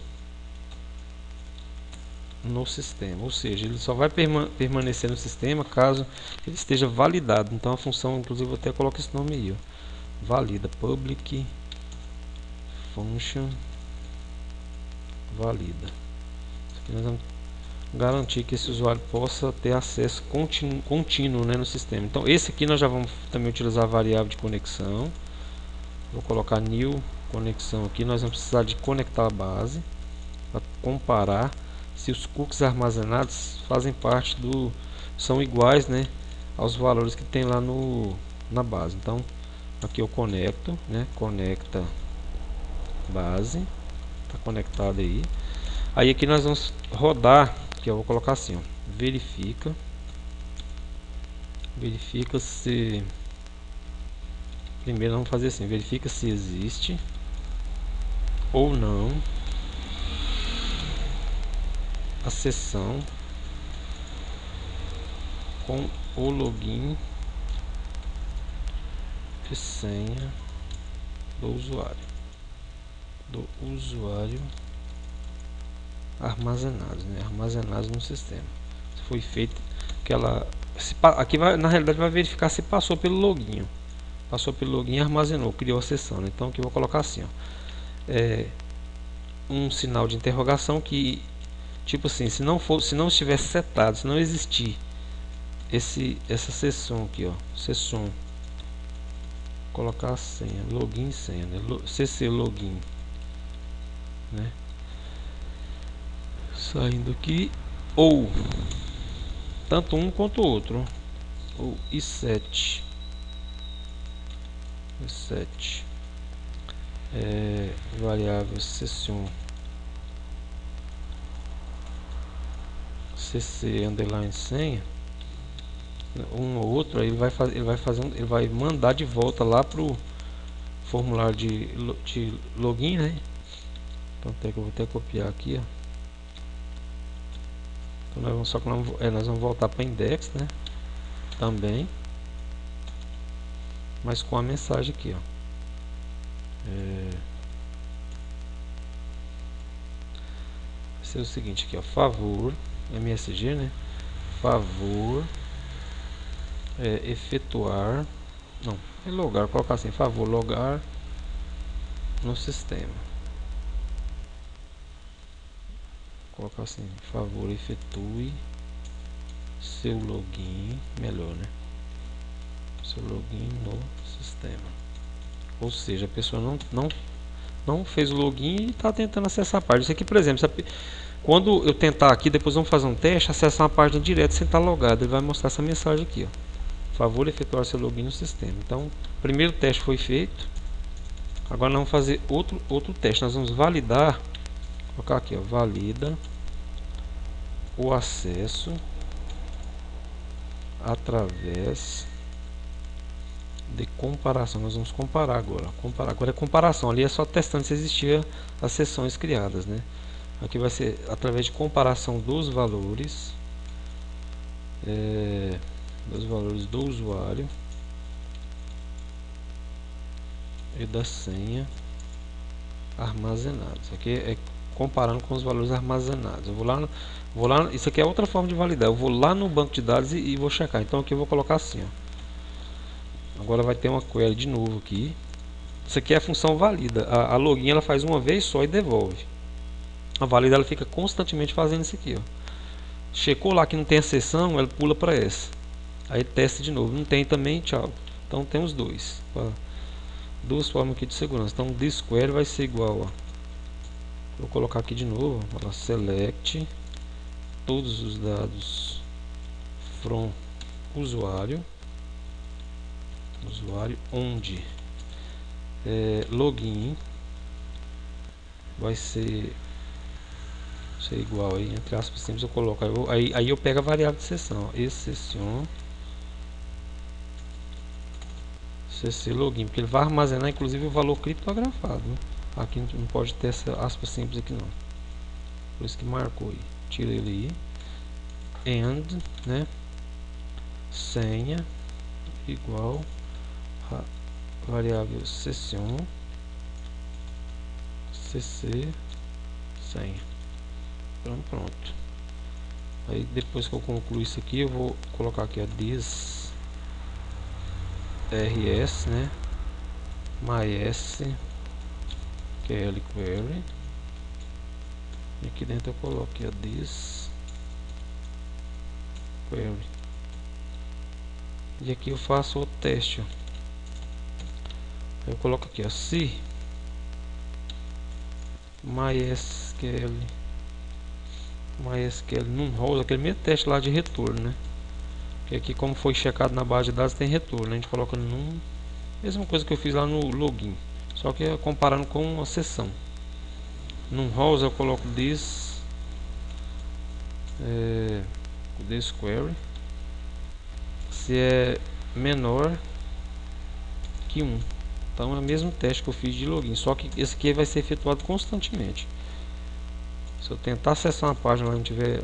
no sistema, ou seja, ele só vai permanecer no sistema caso ele esteja validado. Então a função, inclusive, vou até colocar esse nome aí, ó. Valida public function valida. Isso aqui nós vamos garantir que esse usuário possa ter acesso contínuo, né, no sistema. Então esse aqui nós já vamos também utilizar a variável de conexão. Vou colocar new conexão aqui. Nós vamos precisar de conectar a base para comparar se os cookies armazenados fazem parte são iguais, né, aos valores que tem lá na base. Então aqui eu conecto, né, conecta base, está conectado aí. Aí aqui nós vamos rodar, que eu vou colocar assim, ó, verifica se, primeiro vamos fazer assim, verifica se existe ou não a sessão com o login e senha do usuário armazenados, né? Armazenados no sistema. Foi feito que ela aqui vai, na realidade vai verificar se passou pelo login. Passou pelo login e armazenou, criou a sessão, né? Então aqui eu vou colocar assim, ó, um sinal de interrogação que tipo assim, se não estiver setado, se não existir essa sessão aqui, ó, sessão, colocar a senha, login e senha, né? CC login, né? Saindo aqui, ou tanto um quanto o outro, ou i7 variável session cc underline senha, um ou outro, aí ele vai mandar de volta lá pro formulário de login, né? Então até que eu vou até copiar aqui, ó. Então nós vamos voltar para index, né? Também, mas com a mensagem aqui, ó. Vai ser o seguinte aqui, ó, favor, MSG, né? Favor efetuar, não, é logar, colocar assim, favor logar no sistema. Colocar assim, favor efetue seu login, melhor, né? Seu login no sistema. Ou seja, a pessoa não fez o login e está tentando acessar a página. Isso aqui, por exemplo, quando eu tentar aqui, depois vamos fazer um teste, acessar uma página direta sem estar logado, ele vai mostrar essa mensagem aqui, ó. Favor efetuar seu login no sistema. Então, o primeiro teste foi feito. Agora nós vamos fazer outro teste. Nós vamos validar, vou colocar aqui, ó, valida o acesso através de comparação. Nós vamos comparar agora. Agora é comparação. Ali é só testando se existia as sessões criadas, né? Aqui vai ser através de comparação dos valores, do usuário e da senha armazenados. Aqui é comparando com os valores armazenados. Eu vou lá, isso aqui é outra forma de validar. Eu vou lá no banco de dados e vou checar. Então aqui eu vou colocar assim, ó. Agora vai ter uma query de novo aqui. Isso aqui é a função valida. A login ela faz uma vez só e devolve. A valida ela fica constantemente fazendo isso aqui, ó. Checou lá que não tem a sessão, ela pula para essa. Aí testa de novo. Não tem também, tchau. Então tem os dois. Duas formas aqui de segurança. Então this query vai ser igual, ó. Vou colocar aqui de novo, ó, select todos os dados from usuário onde login vai ser igual aí, entre aspas simples, eu coloco aí eu pego a variável de sessão, exception cc login, porque ele vai armazenar inclusive o valor criptografado, né? Aqui não pode ter essa aspa simples aqui não, por isso que marcou aí, tira ele aí, and, né, senha igual a variável session cc senha. Então pronto. Aí depois que eu concluir isso aqui, eu vou colocar aqui a this rs, né, mysql query, e aqui dentro eu coloco aqui a this query, e aqui eu faço o teste, ó. Eu coloco aqui, ó, se mysql num holds, aquele mesmo teste lá de retorno, né? Que aqui, como foi checado na base de dados, tem retorno, né? A gente coloca num, mesma coisa que eu fiz lá no login, só que é comparando com uma sessão. Num holds eu coloco this query se é menor que 1. Então é o mesmo teste que eu fiz de login, só que esse aqui vai ser efetuado constantemente. Se eu tentar acessar uma página lá e não tiver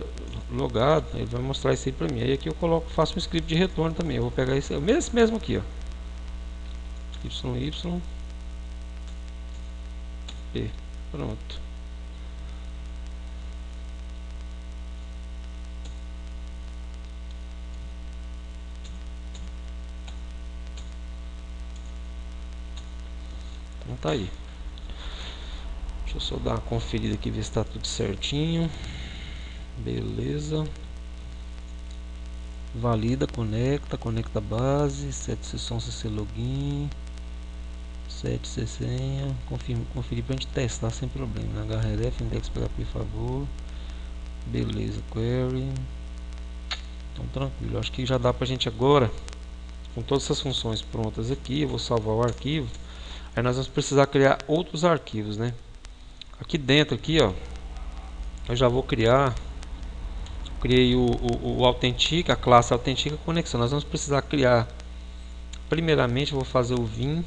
logado, ele vai mostrar isso aí pra mim. Aí aqui eu coloco, faço um script de retorno também. Eu vou pegar esse mesmo aqui, ó. P. Pronto. Então tá aí. Deixa eu só dar uma conferida aqui, ver se está tudo certinho. Beleza. Valida, conecta a base, set sessão CC login, set senha, conferir pra gente testar sem problema. href, index PHP, favor. Beleza, query. Então tranquilo, acho que já dá pra gente agora, com todas essas funções prontas aqui. Eu vou salvar o arquivo. Aí nós vamos precisar criar outros arquivos, né? Aqui dentro, aqui, ó, eu já vou criar. Criei o Authentic, a classe Authentic conexão. Nós vamos precisar criar. Primeiramente, eu vou fazer o vim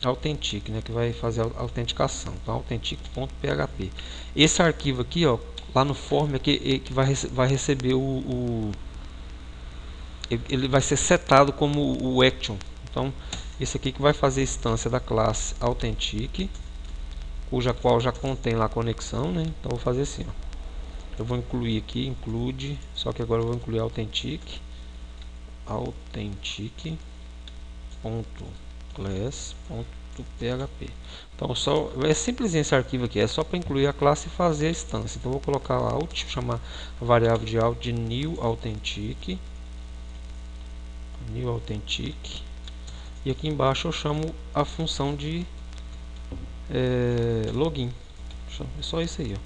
Authentic, né, que vai fazer a autenticação. Então, authentic.php. Esse arquivo aqui, ó, lá no form aqui, que vai receber ele vai ser setado como o action. Então, esse aqui que vai fazer a instância da classe Authentic, cuja qual já contém lá a conexão, né? Então, vou fazer assim, ó. Eu vou incluir aqui, include, só que agora eu vou incluir authentic.class.php. Então é simplesinho esse arquivo aqui, é só para incluir a classe e fazer a instância. Então eu vou colocar out, chamar a variável de out de new authentic, e aqui embaixo eu chamo a função de login. É só isso aí, ó.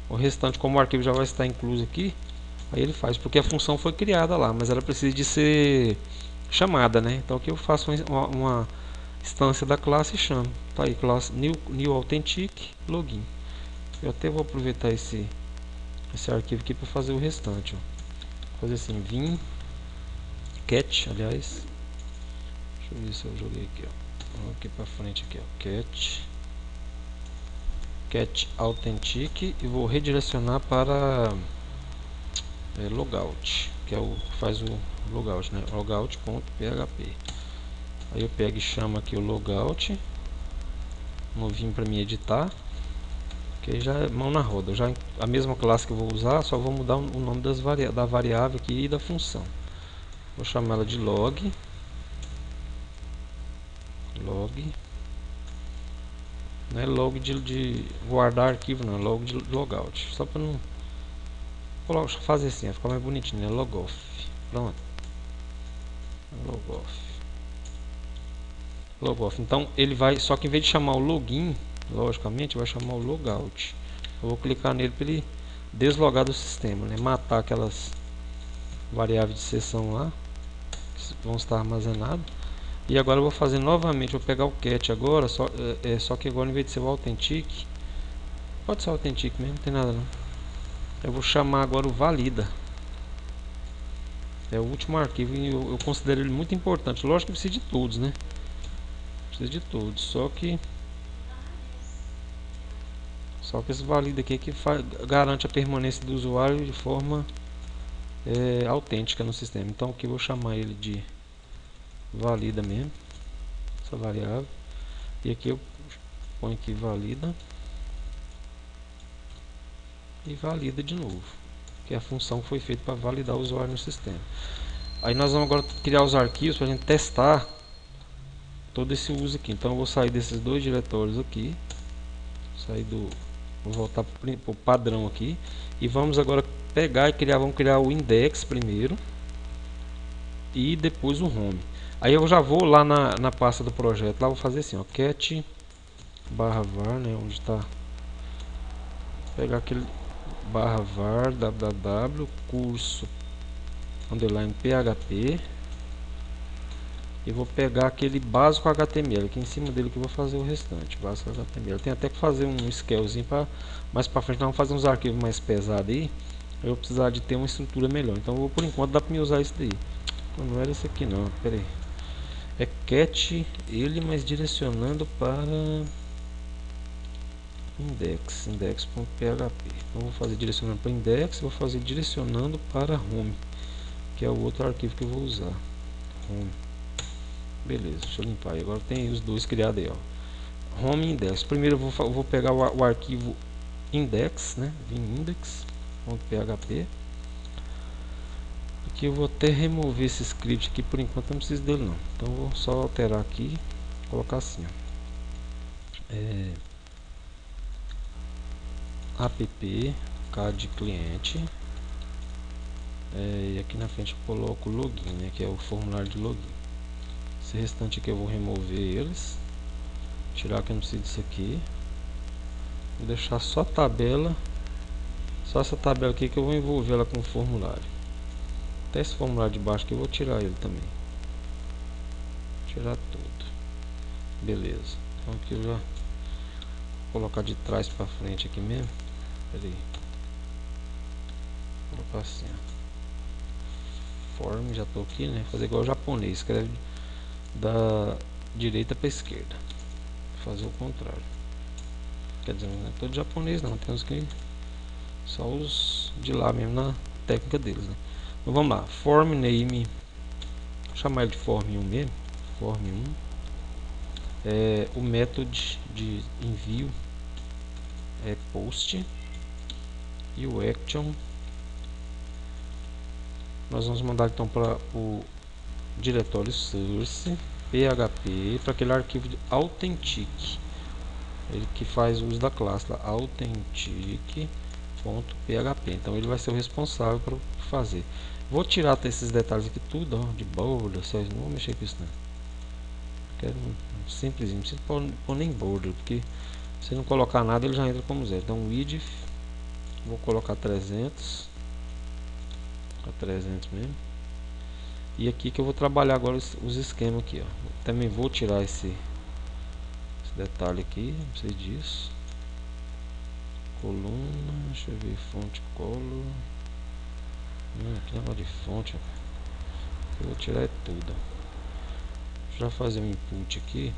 O restante, como o arquivo já vai estar incluso aqui, aí ele faz, porque a função foi criada lá, mas ela precisa de ser chamada, né? Então aqui eu faço uma instância da classe e chamo. Tá aí, classe new authentic login. Eu até vou aproveitar esse arquivo aqui para fazer o restante, ó. Vou fazer assim, vim cat, aliás. Deixa eu ver se eu joguei aqui, ó. Vamos aqui para frente aqui, ó. Cat authentic e vou redirecionar para logout, que é o que faz o logout, né? Logout.php. Aí eu pego e chamo aqui o logout, novinho para mim editar, que aí já é mão na roda. Já a mesma classe que eu vou usar, só vou mudar o nome da variável aqui e da função. Vou chamar ela de log. Não é log de guardar arquivo, não, é log de logout. Só para não fazer assim, vai ficar mais bonitinho, né? Logoff. Pronto. Logoff. Então ele vai, só que em vez de chamar o login, logicamente vai chamar o logout. Eu vou clicar nele para ele deslogar do sistema, né? Matar aquelas variáveis de sessão lá que vão estar armazenadas. E agora eu vou fazer novamente, vou pegar o cat agora, só que agora em vez de ser o authentic, pode ser o authentic mesmo, não tem nada não. Eu vou chamar agora o valida. É o último arquivo e eu considero ele muito importante. Lógico que precisa de todos, né? Precisa de todos, só que esse valida aqui é que garante a permanência do usuário de forma autêntica no sistema. Então aqui eu vou chamar ele de valida mesmo, essa variável, e aqui eu ponho aqui valida e valida de novo, que a função foi feita para validar o usuário no sistema. Aí nós vamos agora criar os arquivos para a gente testar todo esse uso aqui. Então eu vou sair desses dois diretórios aqui, vou voltar para o padrão aqui e vamos agora pegar e vamos criar o index primeiro e depois o home. Aí eu já vou lá na pasta do projeto, lá vou fazer assim, ó, cat /var, né, onde está, pegar aquele /var www curso underline php e vou pegar aquele básico HTML aqui em cima dele que eu vou fazer o restante, básico HTML. Tem até que fazer um scalezinho para mais para frente, nós vamos fazer uns arquivos mais pesados aí, eu vou precisar de ter uma estrutura melhor. Então por enquanto dá para me usar isso daí. Então, não era esse aqui não, pera aí. É cat ele, mas direcionando para index.php. Então vou fazer direcionando para index, vou fazer direcionando para home, que é o outro arquivo que eu vou usar. Home. Beleza, deixa eu limpar aí. Agora tem os dois criados aí, ó. Home e index. Primeiro eu vou pegar o arquivo index, né? index.php. Aqui eu vou até remover esse script aqui, por enquanto eu não preciso dele não. Então eu vou só alterar aqui, colocar assim, ó. App cad cliente, e aqui na frente eu coloco login, né, que é o formulário de login. Esse restante aqui eu vou remover eles, tirar que eu não preciso disso aqui, vou deixar só a tabela, só essa tabela aqui que eu vou envolver ela com o formulário. Até esse formulário de baixo que eu vou tirar ele também, tirar tudo. Beleza, então aqui eu já vou colocar de trás para frente aqui mesmo. Peraí, vou colocar assim, ó. Form, já tô aqui, né? Fazer igual o japonês, escreve da direita para esquerda, fazer o contrário. Quer dizer, não é todo japonês não, tem uns que só os de lá mesmo na técnica deles, né? Então vamos lá, form name, vou chamar ele de form 1 mesmo, form 1. O método de envio é post, e o action nós vamos mandar então para o diretório source php, para aquele arquivo de authentic, ele que faz uso da classe lá, authentic.php. Então ele vai ser o responsável por fazer. Vou tirar até esses detalhes aqui tudo, ó, de border, não vou mexer com isso não. Quero simplesinho, não precisa pôr nem border, porque se não colocar nada ele já entra como zero. Então width, vou colocar 300, a 300 mesmo. E aqui que eu vou trabalhar agora os esquemas aqui, ó. Também vou tirar esse detalhe aqui, não sei disso. Coluna, deixa eu ver, fonte color. Que negócio de fonte, eu vou tirar tudo. Já fazer um input aqui,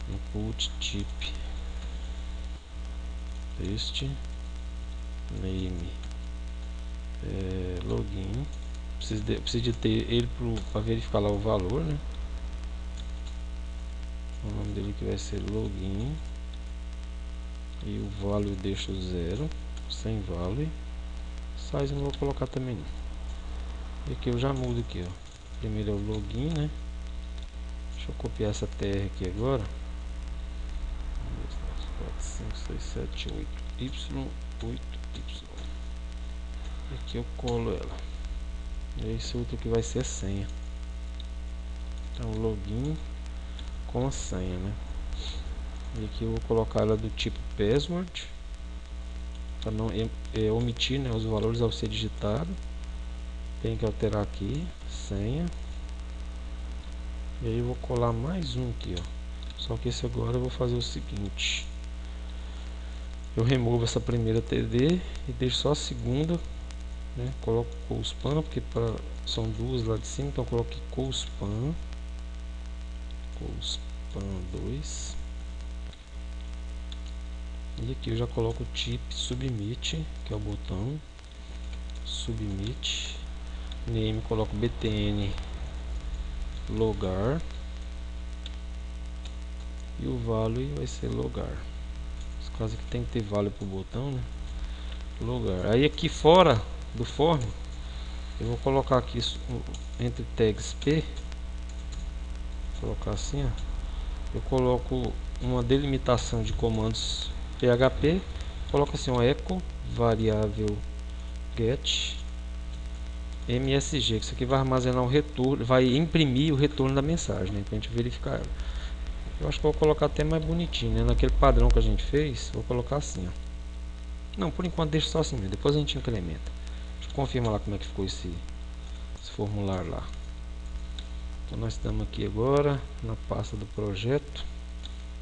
input type este name, login, preciso de ter ele para verificar lá o valor, né? O nome dele que vai ser login, e o value eu deixo 0, sem value. Size eu não vou colocar também não. E aqui eu já mudo aqui, ó. Primeiro é o login, né? Deixa eu copiar essa tr aqui agora. 1, 2, 3, 4, 5, 6, 7, 8 y8y. E aqui eu colo ela. E esse outro aqui vai ser a senha. Então login com a senha, né? E aqui eu vou colocar ela do tipo password, para não omitir, né, os valores ao ser digitado. Tem que alterar aqui, senha. E aí eu vou colar mais um aqui, ó. Só que esse agora eu vou fazer o seguinte: eu removo essa primeira TD e deixo só a segunda, né? Coloco cospan, porque são duas lá de cima, então eu coloco aqui cospan 2. E aqui eu já coloco o type submit, que é o botão submit. Name coloco btn logar, e o value vai ser logar. Nesse caso aqui tem que ter value para o botão, né? Logar. Aí aqui fora do form eu vou colocar aqui entre tags p, vou colocar assim, ó. Eu coloco uma delimitação de comandos PHP, coloco assim, um echo variável get msg, que isso aqui vai armazenar o retorno, vai imprimir o retorno da mensagem, né, pra gente verificar ela. Eu acho que eu vou colocar até mais bonitinho, né, naquele padrão que a gente fez, vou colocar assim, ó. Não, por enquanto deixa só assim mesmo, depois a gente incrementa. Deixa eu confirmar lá como é que ficou esse formulário lá. Então nós estamos aqui agora na pasta do projeto,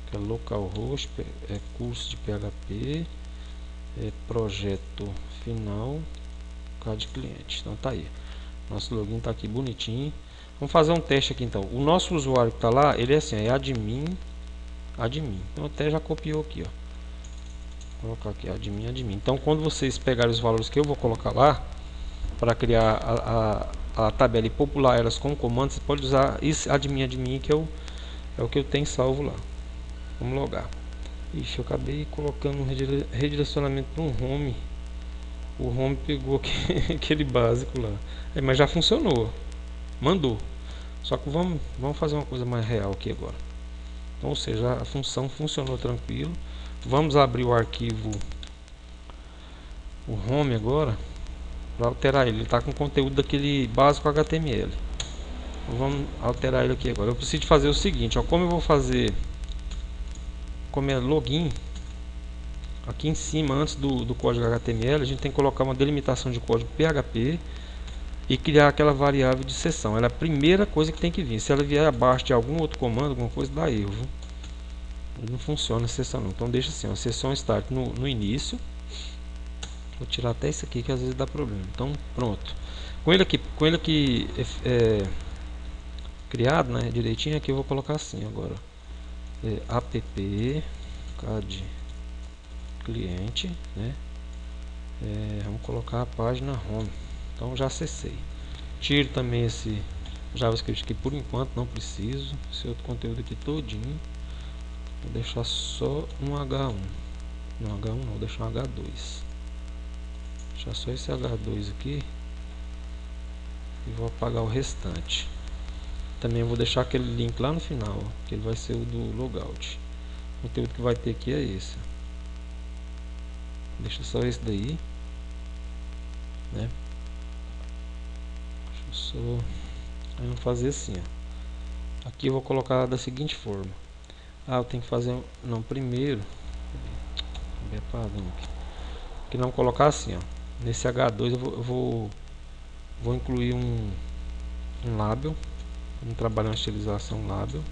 que é localhost, curso de PHP, projeto final, cad cliente. Então tá aí, nosso login tá aqui bonitinho. Vamos fazer um teste aqui então. O nosso usuário que tá lá, ele é assim, é admin admin. Então até já copiou aqui, ó. Vou colocar aqui admin, admin. Então quando vocês pegarem os valores que eu vou colocar lá para criar a tabela e popular elas com comando, você pode usar esse admin, admin que é o que eu tenho salvo lá. Vamos logar. Ixi, eu acabei colocando um redirecionamento para um home. O home pegou aquele básico lá. Mas já funcionou. Mandou. Só que vamos fazer uma coisa mais real aqui agora. Então, ou seja, a função funcionou tranquilo. Vamos abrir o arquivo, o home agora, para alterar ele. Ele está com conteúdo daquele básico HTML. Então, vamos alterar ele aqui agora. Eu preciso fazer o seguinte, ó, como eu vou fazer, como é login, aqui em cima, antes do código HTML, a gente tem que colocar uma delimitação de código PHP e criar aquela variável de seção. Ela é a primeira coisa que tem que vir. Se ela vier abaixo de algum outro comando, alguma coisa, dá erro, viu? Não funciona a seção não. Então deixa assim, a seção start no início. Vou tirar até isso aqui que às vezes dá problema. Então pronto. Com ele aqui criado, né, direitinho, aqui eu vou colocar assim agora. App cad cliente, né? Vamos colocar a página home. Então já acessei. Tiro também esse JavaScript aqui por enquanto, não preciso. Esse outro conteúdo aqui todinho. Vou deixar só um H1. Não, H1 não, vou deixar um H2. Deixar só esse H2 aqui. E vou apagar o restante. Também vou deixar aquele link lá no final, ó, que ele vai ser o do logout. O conteúdo que vai ter aqui é esse. Deixa só esse daí, né? Deixa eu só... Aí eu vou fazer assim, ó. Aqui eu vou colocar da seguinte forma. Eu tenho que fazer... Não, primeiro... Que não colocar assim, ó. Nesse H2 eu vou incluir um label. Vamos trabalhar na estilização label.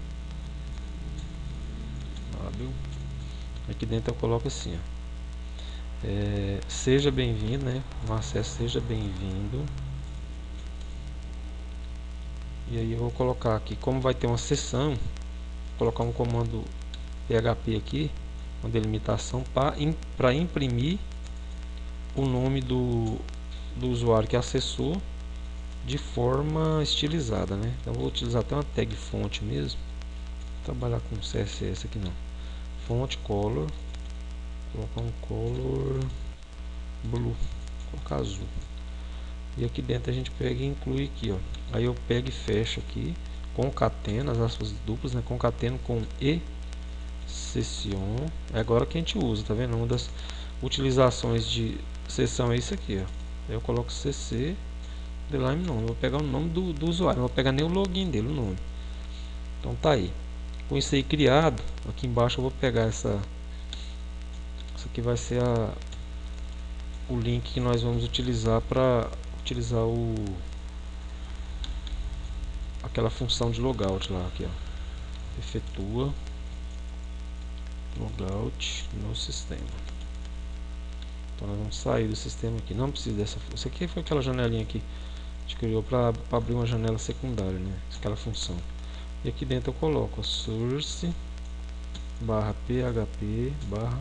Aqui dentro eu coloco assim, ó. Seja bem-vindo, né? No acesso, seja bem-vindo. E aí eu vou colocar aqui, como vai ter uma seção, vou colocar um comando PHP aqui, uma delimitação para imprimir o nome do usuário que acessou de forma estilizada, né? Então vou utilizar até uma tag fonte mesmo. Vou trabalhar com CSS aqui não. Fonte color, colocar um color blue, colocar azul. E aqui dentro a gente pega e inclui aqui, ó. Aí eu pego e fecho aqui, concateno as aspas duplas, né? Concateno com e session. É agora que a gente usa, tá vendo? Uma das utilizações de sessão é isso aqui, ó. Aí eu coloco cc underline nome. Eu vou pegar o nome do usuário, não vou pegar nem o login dele, o nome. Então tá aí. Com isso aí criado, aqui embaixo eu vou pegar essa aqui vai ser o link que nós vamos utilizar para utilizar aquela função de logout lá, aqui, ó. Efetua logout no sistema. Então nós vamos sair do sistema aqui. Não precisa dessa. Isso aqui foi aquela janelinha que a gente criou para abrir uma janela secundária, né? Aquela função. E aqui dentro eu coloco source barra php barra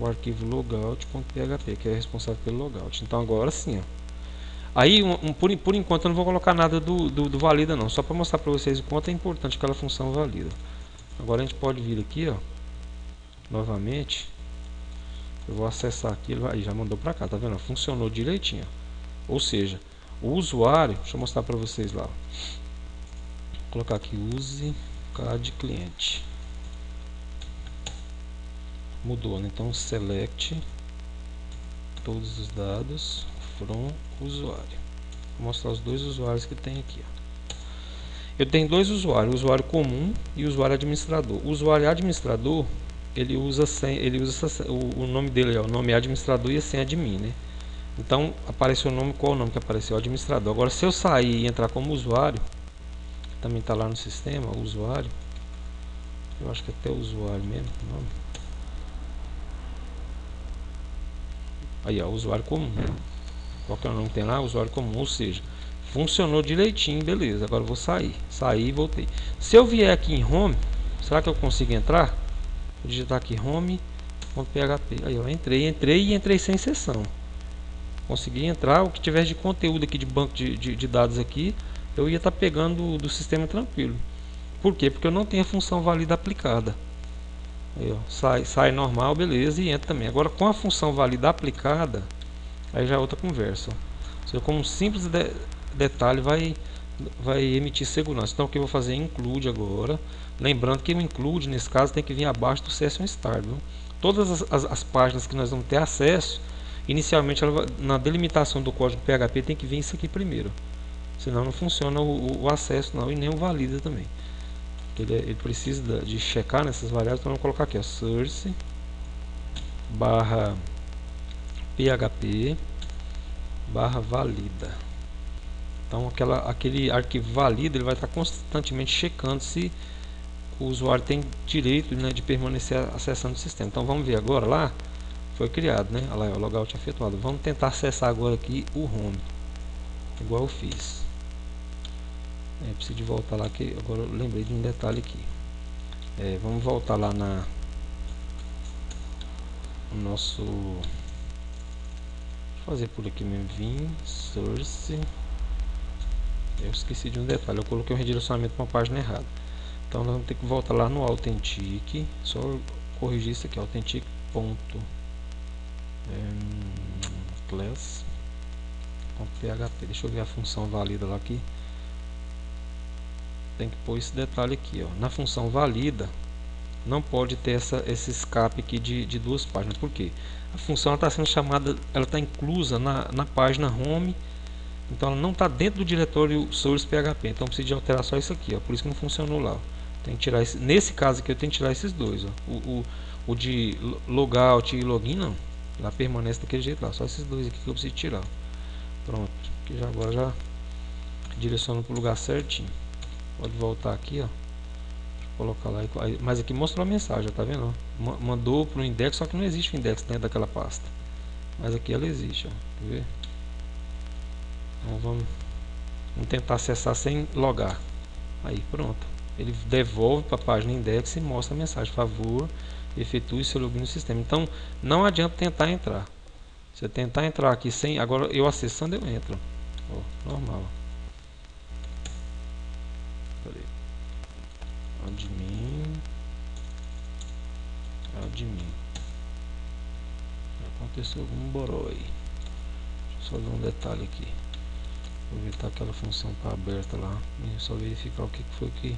o arquivo logout.php, que é responsável pelo logout. Então agora sim, ó. Aí por enquanto eu não vou colocar nada do valida não, só para mostrar para vocês o quanto é importante aquela função valida. Agora a gente pode vir aqui, ó, novamente. Eu vou acessar aqui, aí já mandou para cá, tá vendo? Funcionou direitinho. Ou seja, o usuário, deixa eu mostrar para vocês lá. Vou colocar aqui use cad cliente. Mudou, né? Então select todos os dados from usuário. Vou mostrar os dois usuários que tem aqui, ó. Eu tenho dois usuários, o usuário comum e o usuário administrador. O usuário administrador, ele usa o nome dele, ó, o nome é administrador e a senha admin, né? Então apareceu o nome, qual o nome que apareceu? Administrador. Agora se eu sair e entrar como usuário, também está lá no sistema, o usuário. Eu acho que até o usuário mesmo, o nome. Aí, ó, usuário comum. Qual que é o nome que tem lá? Usuário comum, ou seja, funcionou direitinho, beleza. Agora eu vou sair. Saí e voltei. Se eu vier aqui em Home, será que eu consigo entrar? Vou digitar aqui home.php. Aí, ó, entrei sem sessão. Consegui entrar. O que tiver de conteúdo aqui de banco de dados aqui, eu ia estar pegando do sistema tranquilo. Por quê? Porque eu não tenho a função valida aplicada. Aí, ó, sai normal, beleza, e entra também. Agora, com a função valida aplicada, aí já é outra conversa. Ou seja, com um simples detalhe vai emitir segurança. Então, o que eu vou fazer é include agora. Lembrando que o include, nesse caso, tem que vir abaixo do session start. Viu? Todas as páginas que nós vamos ter acesso, inicialmente, na delimitação do código PHP, tem que vir isso aqui primeiro. Senão não funciona o acesso não, e nem o valida também. Ele precisa de checar nessas variáveis. Então vamos colocar aqui, ó, source barra php barra valida. Então aquele arquivo valida, ele vai estar constantemente checando se o usuário tem direito, né, de permanecer acessando o sistema. Então vamos ver agora lá, foi criado, né? Olha lá, o logout efetuado. Vamos tentar acessar agora aqui o home, igual eu fiz. Preciso de voltar lá, que agora eu lembrei de um detalhe aqui. Vamos voltar lá no nosso... Vou fazer por aqui mesmo, vim, source. Eu esqueci de um detalhe, eu coloquei um redirecionamento para uma página errada. Então nós vamos ter que voltar lá no authentic, só corrigir isso aqui, authentic.class.php. Deixa eu ver a função válida lá aqui. Tem que pôr esse detalhe aqui, ó. Na função valida não pode ter esse escape aqui de duas páginas. Por quê? A função está sendo chamada, ela está inclusa na página home, então ela não está dentro do diretório source PHP. Então precisa de alterar só isso aqui, ó. Por isso que não funcionou lá. Tem que tirar nesse caso aqui eu tenho que tirar esses dois, ó. O de logout e login não, lá permanece daquele jeito lá. Só esses dois aqui que eu preciso tirar. Pronto, que agora já direciona para o lugar certinho. Pode voltar aqui, ó. Colocar lá, mas aqui mostrou a mensagem, tá vendo? Mandou para o index, só que não existe o index dentro daquela pasta. Mas aqui ela existe, ó. Quer ver? Então vamos tentar acessar sem logar. Aí, pronto. Ele devolve para a página index e mostra a mensagem: favor, efetue seu login no sistema. Então não adianta tentar entrar. Se eu tentar entrar aqui sem, agora eu acessando eu entro. Ó, normal. Admin. Aconteceu algum boró aí. Deixa eu só ver um detalhe aqui. Aproveitar aquela função para aberta lá e só verificar o que foi que,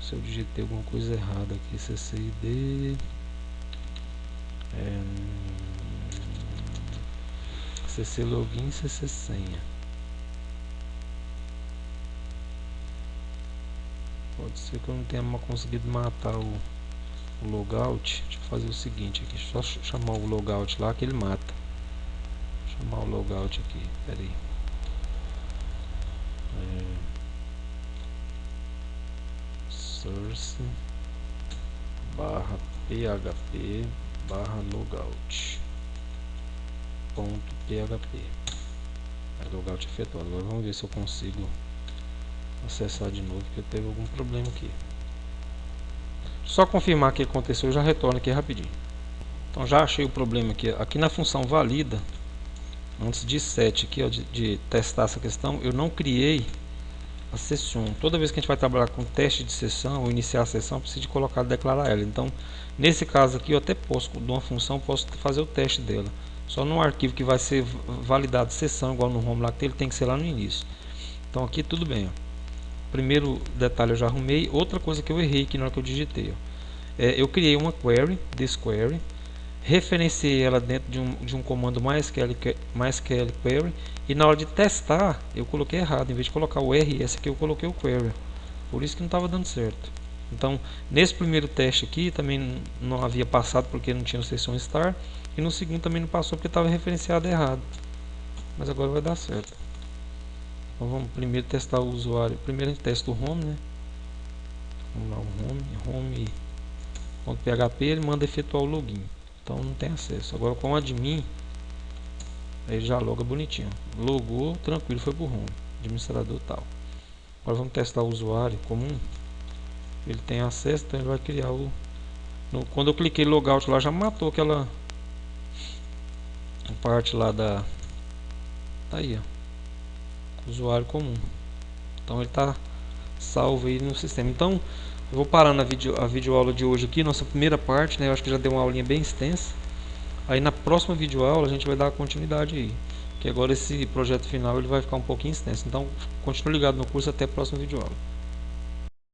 se eu digitei alguma coisa errada aqui. CCID CC login, CC senha. Pode ser que eu não tenha conseguido matar o logout. Deixa eu fazer o seguinte aqui, só chamar o logout lá que ele mata. Chamar o logout aqui, pera aí. Source barra php barra logout ponto php. Logout efetuado. Agora vamos ver se eu consigo acessar de novo, porque teve algum problema aqui. Só confirmar que aconteceu, eu já retorno aqui rapidinho. Então já achei o problema aqui na função valida. Antes de set aqui, ó, de testar essa questão, eu não criei a session. Toda vez que a gente vai trabalhar com teste de sessão ou iniciar a sessão, precisa de colocar, declarar ela. Então nesse caso aqui eu até posso, de uma função, posso fazer o teste dela. Só no arquivo que vai ser validado sessão, igual no home lá, que ele tem que ser lá no início. Então aqui tudo bem, ó. Primeiro detalhe eu já arrumei. Outra coisa que eu errei aqui na hora que eu digitei, ó. Eu criei uma query, this query, referenciei ela dentro de um comando MySQL query, e na hora de testar eu coloquei errado. Em vez de colocar o RS aqui, eu coloquei o query, por isso que não estava dando certo. Então nesse primeiro teste aqui também não havia passado porque não tinha o session start, e no segundo também não passou porque estava referenciado errado, mas agora vai dar certo. Então vamos primeiro testar o usuário. Primeiro a gente testa o home, né? Vamos lá, o home.php, ele manda efetuar o login. Então não tem acesso. Agora com o admin, ele já loga bonitinho. Logou, tranquilo, foi pro home. Administrador tal. Agora vamos testar o usuário comum. ele tem acesso, então ele vai criar o... quando eu cliquei logout lá, já matou aquela parte lá da... Tá aí, ó, usuário comum. Então ele está salvo aí no sistema. Então eu vou parar na videoaula de hoje aqui, nossa primeira parte, né? Eu acho que já deu uma aulinha bem extensa. Aí na próxima videoaula a gente vai dar continuidade aí, que agora esse projeto final ele vai ficar um pouquinho extenso. Então continue ligado no curso, até a próxima videoaula.